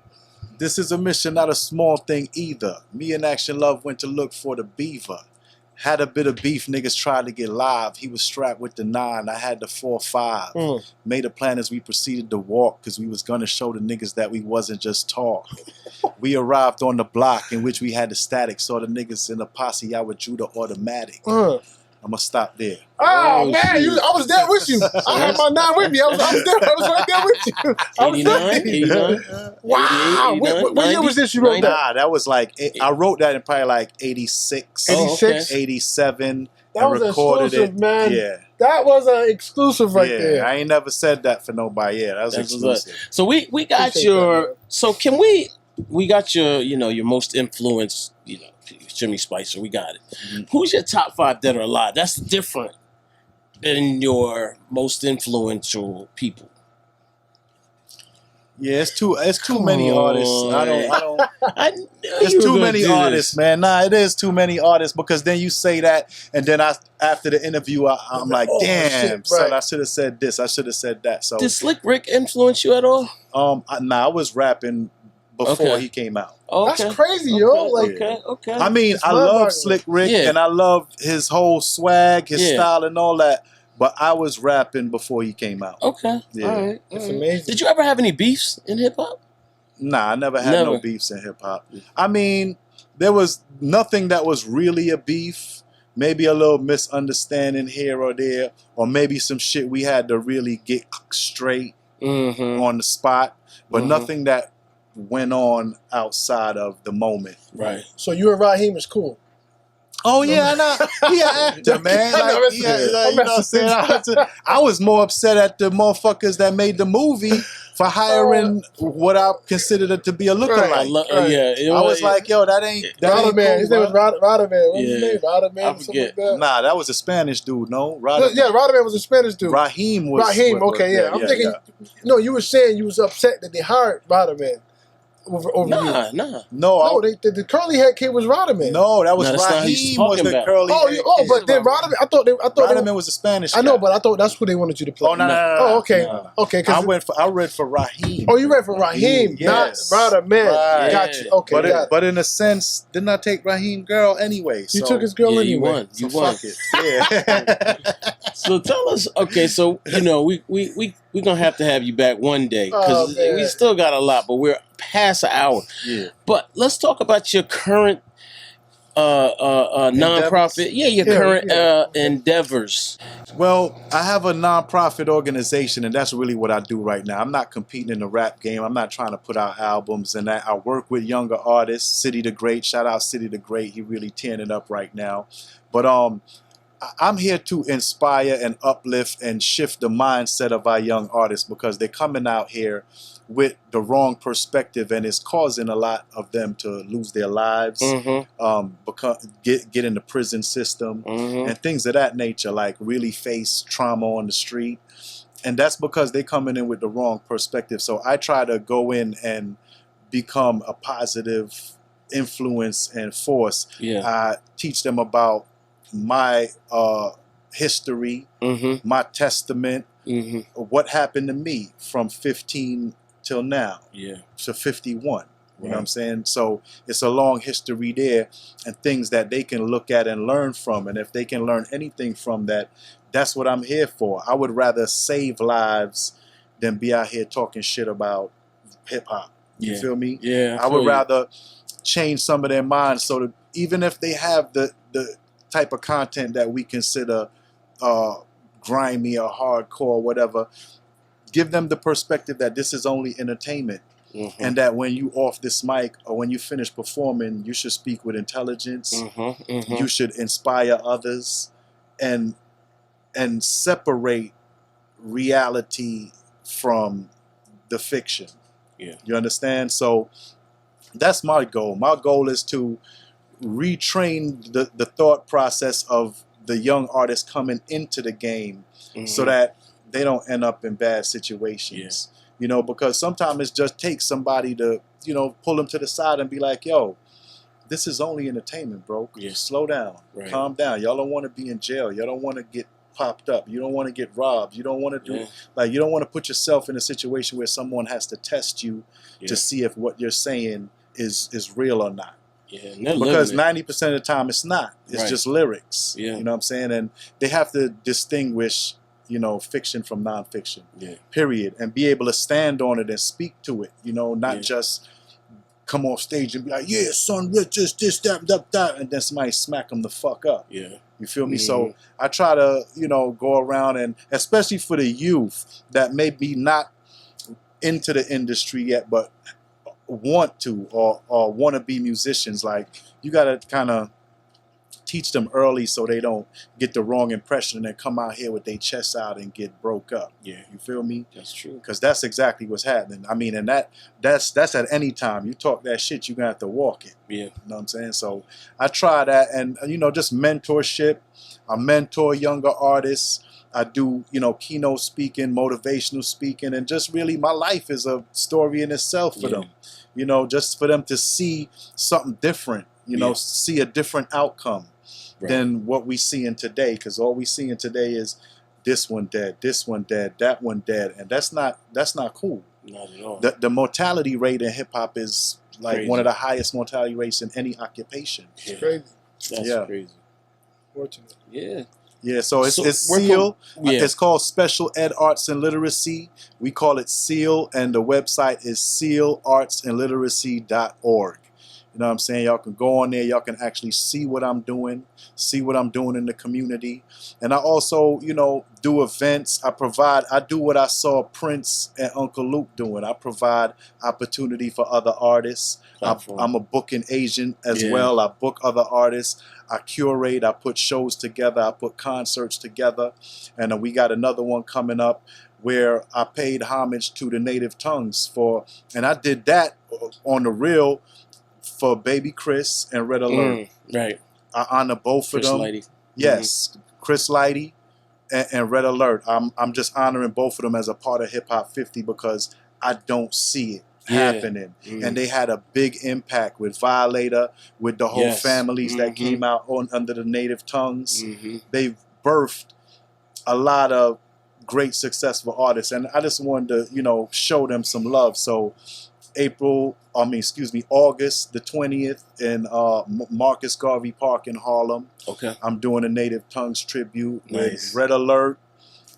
This is a mission, not a small thing either. Me and Action Love went to look for the beaver. Had a bit of beef, niggas tried to get live. He was strapped with the 9, I had the 4-5. Made a plan as we proceeded to walk, because we was gonna show the niggas that we wasn't just talk. We arrived on the block in which we had the static, saw the niggas in the posse, I withdrew the automatic. I'm gonna stop there. Oh man, I was there with you. I had my 9 with me. I was there. I was right there with you. I was 89? Wow. What year was this you wrote that? Nah, that was like, I wrote that in probably like 86, 87. That was exclusive, man. Yeah. That was an exclusive there. I ain't never said that for nobody. Yeah, that was exclusive. So we got your, so can we got your, your most influenced, Jimmy Spicer, we got it. Who's your top 5 dead or alive? That's different than your most influential people. Yeah, it's too many artists. It's too many artists, man. Nah, it is too many artists, because then you say that, and then after the interview, I'm like, damn, son, I should have said this. I should have said that. So did Slick Rick influence you at all? I was rapping before he came out. That's crazy, yo. Okay. I mean, I love Slick Rick, and I love his whole swag, his style, and all that. But I was rapping before he came out. Okay. Yeah. All right. That's amazing. Did you ever have any beefs in hip hop? Nah, I never had no beefs in hip hop. I mean, there was nothing that was really a beef. Maybe a little misunderstanding here or there, or maybe some shit we had to really get straight on the spot, but nothing that went on outside of the moment. Right. So you and Raheem is cool. Oh yeah, he an actor, man. Like, you know what I'm saying? I was more upset at the motherfuckers that made the movie for hiring what I considered to be a lookalike. I was like, yo, that ain't Radaman. Cool, his name was Radaman. What's his name? Radaman. I forget. Like that. Nah, that was a Spanish dude. No, Radaman. Yeah, Radaman was a Spanish dude. Raheem was. Raheem. Okay, yeah. I'm thinking. No, you were saying you was upset that they hired Radaman. Over you. No, the curly head kid was Radaman. No, that was Raheem was the curly head kid. But then Radaman, I thought Radaman was a Spanish guy. I know, but I thought that's who they wanted you to play. Oh, no. Oh, okay. No. Okay. I read for Raheem. Oh, you read for Raheem, yes. not Radaman. Right. Got you. Okay, but in a sense, didn't I take Raheem girl anyway? You took his girl anyway. You won. Fuck it. Yeah. So tell us, okay, so, we We're going to have you back one day because we still got a lot, but we're past an hour. Yeah. But let's talk about your current nonprofit. Yeah, your current endeavors. Well, I have a nonprofit organization, and that's really what I do right now. I'm not competing in the rap game. I'm not trying to put out albums and that. I work with younger artists. City the Great, shout out City the Great. He really tearing it up right now. But I'm here to inspire and uplift and shift the mindset of our young artists because they're coming out here with the wrong perspective, and it's causing a lot of them to lose their lives, get in the prison system, and things of that nature, like really face trauma on the street. And that's because they're coming in with the wrong perspective. So I try to go in and become a positive influence and force. Yeah. I teach them about my history, my testament, what happened to me from 15 till now to 51. You know what I'm saying? So it's a long history there and things that they can look at and learn from. And if they can learn anything from that, that's what I'm here for. I would rather save lives than be out here talking shit about hip hop. You feel me? Yeah. I would rather change some of their minds so that even if they have the type of content that we consider grimy or hardcore, whatever, give them the perspective that this is only entertainment, and that when you off this mic or when you finish performing, you should speak with intelligence. You should inspire others, and separate reality from the fiction. You understand? So that's my goal. My goal is to retrain the thought process of the young artists coming into the game so that they don't end up in bad situations. You know, because sometimes it just takes somebody to, you know, pull them to the side and be like, yo, this is only entertainment, bro. Slow down. Calm down. Y'all don't want to be in jail. Y'all don't want to get popped up. You don't want to get robbed. You don't want to do, like, you don't want to put yourself in a situation where someone has to test you to see if what you're saying is real or not. Because 90% of the time it's not. It's just lyrics. You know what I'm saying? And they have to distinguish, you know, fiction from nonfiction. Period. And be able to stand on it and speak to it. You know, not just come off stage and be like, yeah, son, this, that, and then somebody smack them the fuck up. You feel me? So I try to, you know, go around and especially for the youth that may be not into the industry yet, but want to or want to be musicians, like you got to kind of teach them early so they don't get the wrong impression and then come out here with their chests out and get broke up. You feel me? That's true. Because that's exactly what's happening. I mean, and that's at any time. You talk that shit, you're going to have to walk it. You know what I'm saying? So I try that, and, you know, just mentorship. I mentor younger artists. I do, you know, keynote speaking, motivational speaking, and just really my life is a story in itself for them. You know, just for them to see something different, you know, see a different outcome than what we see in today. Because all we see in today is this one dead, that one dead, and that's not cool. Not at all. The mortality rate in hip hop is like crazy. One of the highest mortality rates in any occupation. It's crazy. That's crazy. Fortunate. Yeah, so it's SEAL. It's called Special Ed Arts and Literacy. We call it SEAL, and the website is sealartsandliteracy.org. You know what I'm saying? Y'all can go on there. Y'all can actually see what I'm doing in the community. And I also, you know, do events. I do what I saw Prince and Uncle Luke doing. I provide opportunity for other artists. I'm a booking agent as well. I book other artists. I curate. I put shows together. I put concerts together. And we got another one coming up where I paid homage to the native tongues and I did that on the real for Baby Chris and Red Alert. I honor both of them. Lighty. Yes, Chris Lighty and Red Alert. I'm just honoring both of them as a part of Hip Hop 50 because I don't see it happening. And they had a big impact with Violator, with the whole families that came out under the native tongues. They've birthed a lot of great successful artists, and I just wanted to, you know, show them some love. So August the 20th in Marcus Garvey Park in Harlem. I'm doing a Native Tongues tribute with Red Alert,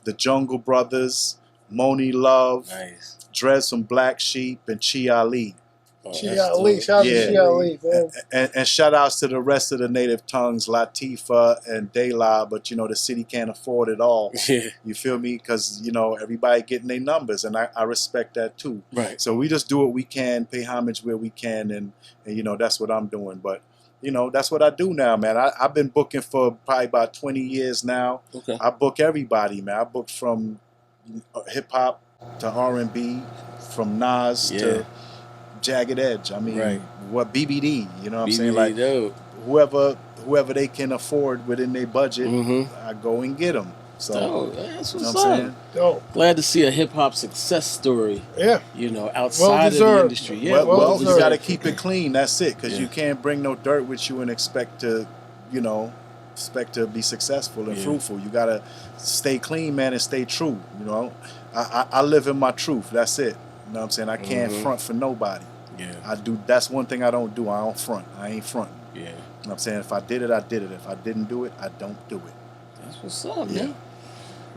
the Jungle Brothers, Moni Love, Nice. Dress from Black Sheep, and Chi Ali. Chi Ali, shout out to Chi Ali, man. And shout outs to the rest of the native tongues, Latifa and Dayla, but the city can't afford it all. Yeah. You feel me? Because everybody getting their numbers, and I respect that too. Right. So we just do what we can, pay homage where we can, and that's what I'm doing. But that's what I do now, man. I've been booking for probably about 20 years now. Okay. I book everybody, man. I book from hip hop to R&B, from Nas to Jagged Edge. I mean, what BBD? You know what I'm saying? Like whoever they can afford within their budget, I go and get them. So that's you what's know what I'm up. saying? Glad to see a hip hop success story. Yeah. Outside of the industry. Yeah. Well, you got to keep it clean. That's it, because you can't bring no dirt with you and expect to be successful and fruitful. You got to stay clean, man, and stay true. I live in my truth. That's it. You know what I'm saying? I can't front for nobody. Yeah. I do. That's one thing I don't do. I don't front. I ain't fronting. Yeah. You know what I'm saying? If I did it, I did it. If I didn't do it, I don't do it. That's what's up, man.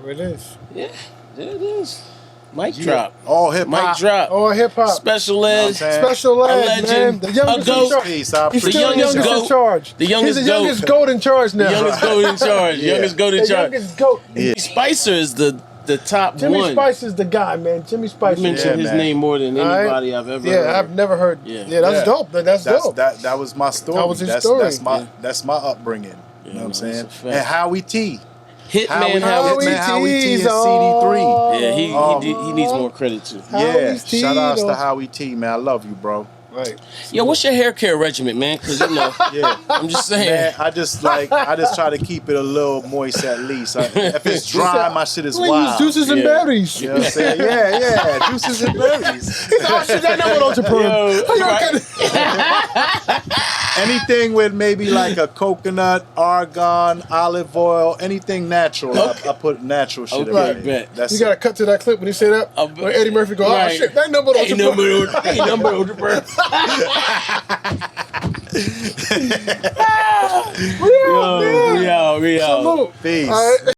There it is. Yeah, there it is. Mic drop. All hip hop. Mic drop. All hip hop. Special ed. Special ed, legend. man. The youngest A in goat. charge. Peace. I He's appreciate still the youngest goat. in charge. The youngest He's the youngest goat in charge now. The youngest goat in charge. Yeah. Youngest goat in The charge. youngest goat. Yeah. Spicer is the top Jimmy one. Spice is the guy, man. Jimmy Spice. You mentioned his name more than anybody I've ever heard. I've never heard. Yeah, that's dope. That's dope. That was my story. That was his story. That's my upbringing. You know what I'm saying? that's a fact. And Howie T. Hitman Howie T and CD3. Yeah, he needs more credit too. Yeah, shout outs to Howie T, man. I love you, bro. Right. Yo, what's your hair care regimen, man? Because I'm just saying. Man, I just try to keep it a little moist at least. If it's dry, my shit is wild. Juices and berries. You know what I'm saying? Yeah, juices and berries. Anything with maybe like a coconut, argan, olive oil, anything natural. I put natural shit in Okay, it. bet. That's You got to cut to that clip when he say that. When Eddie Murphy go, oh shit, that number don't Ain't number on the bird. We out. We out. Salute. Peace. All right.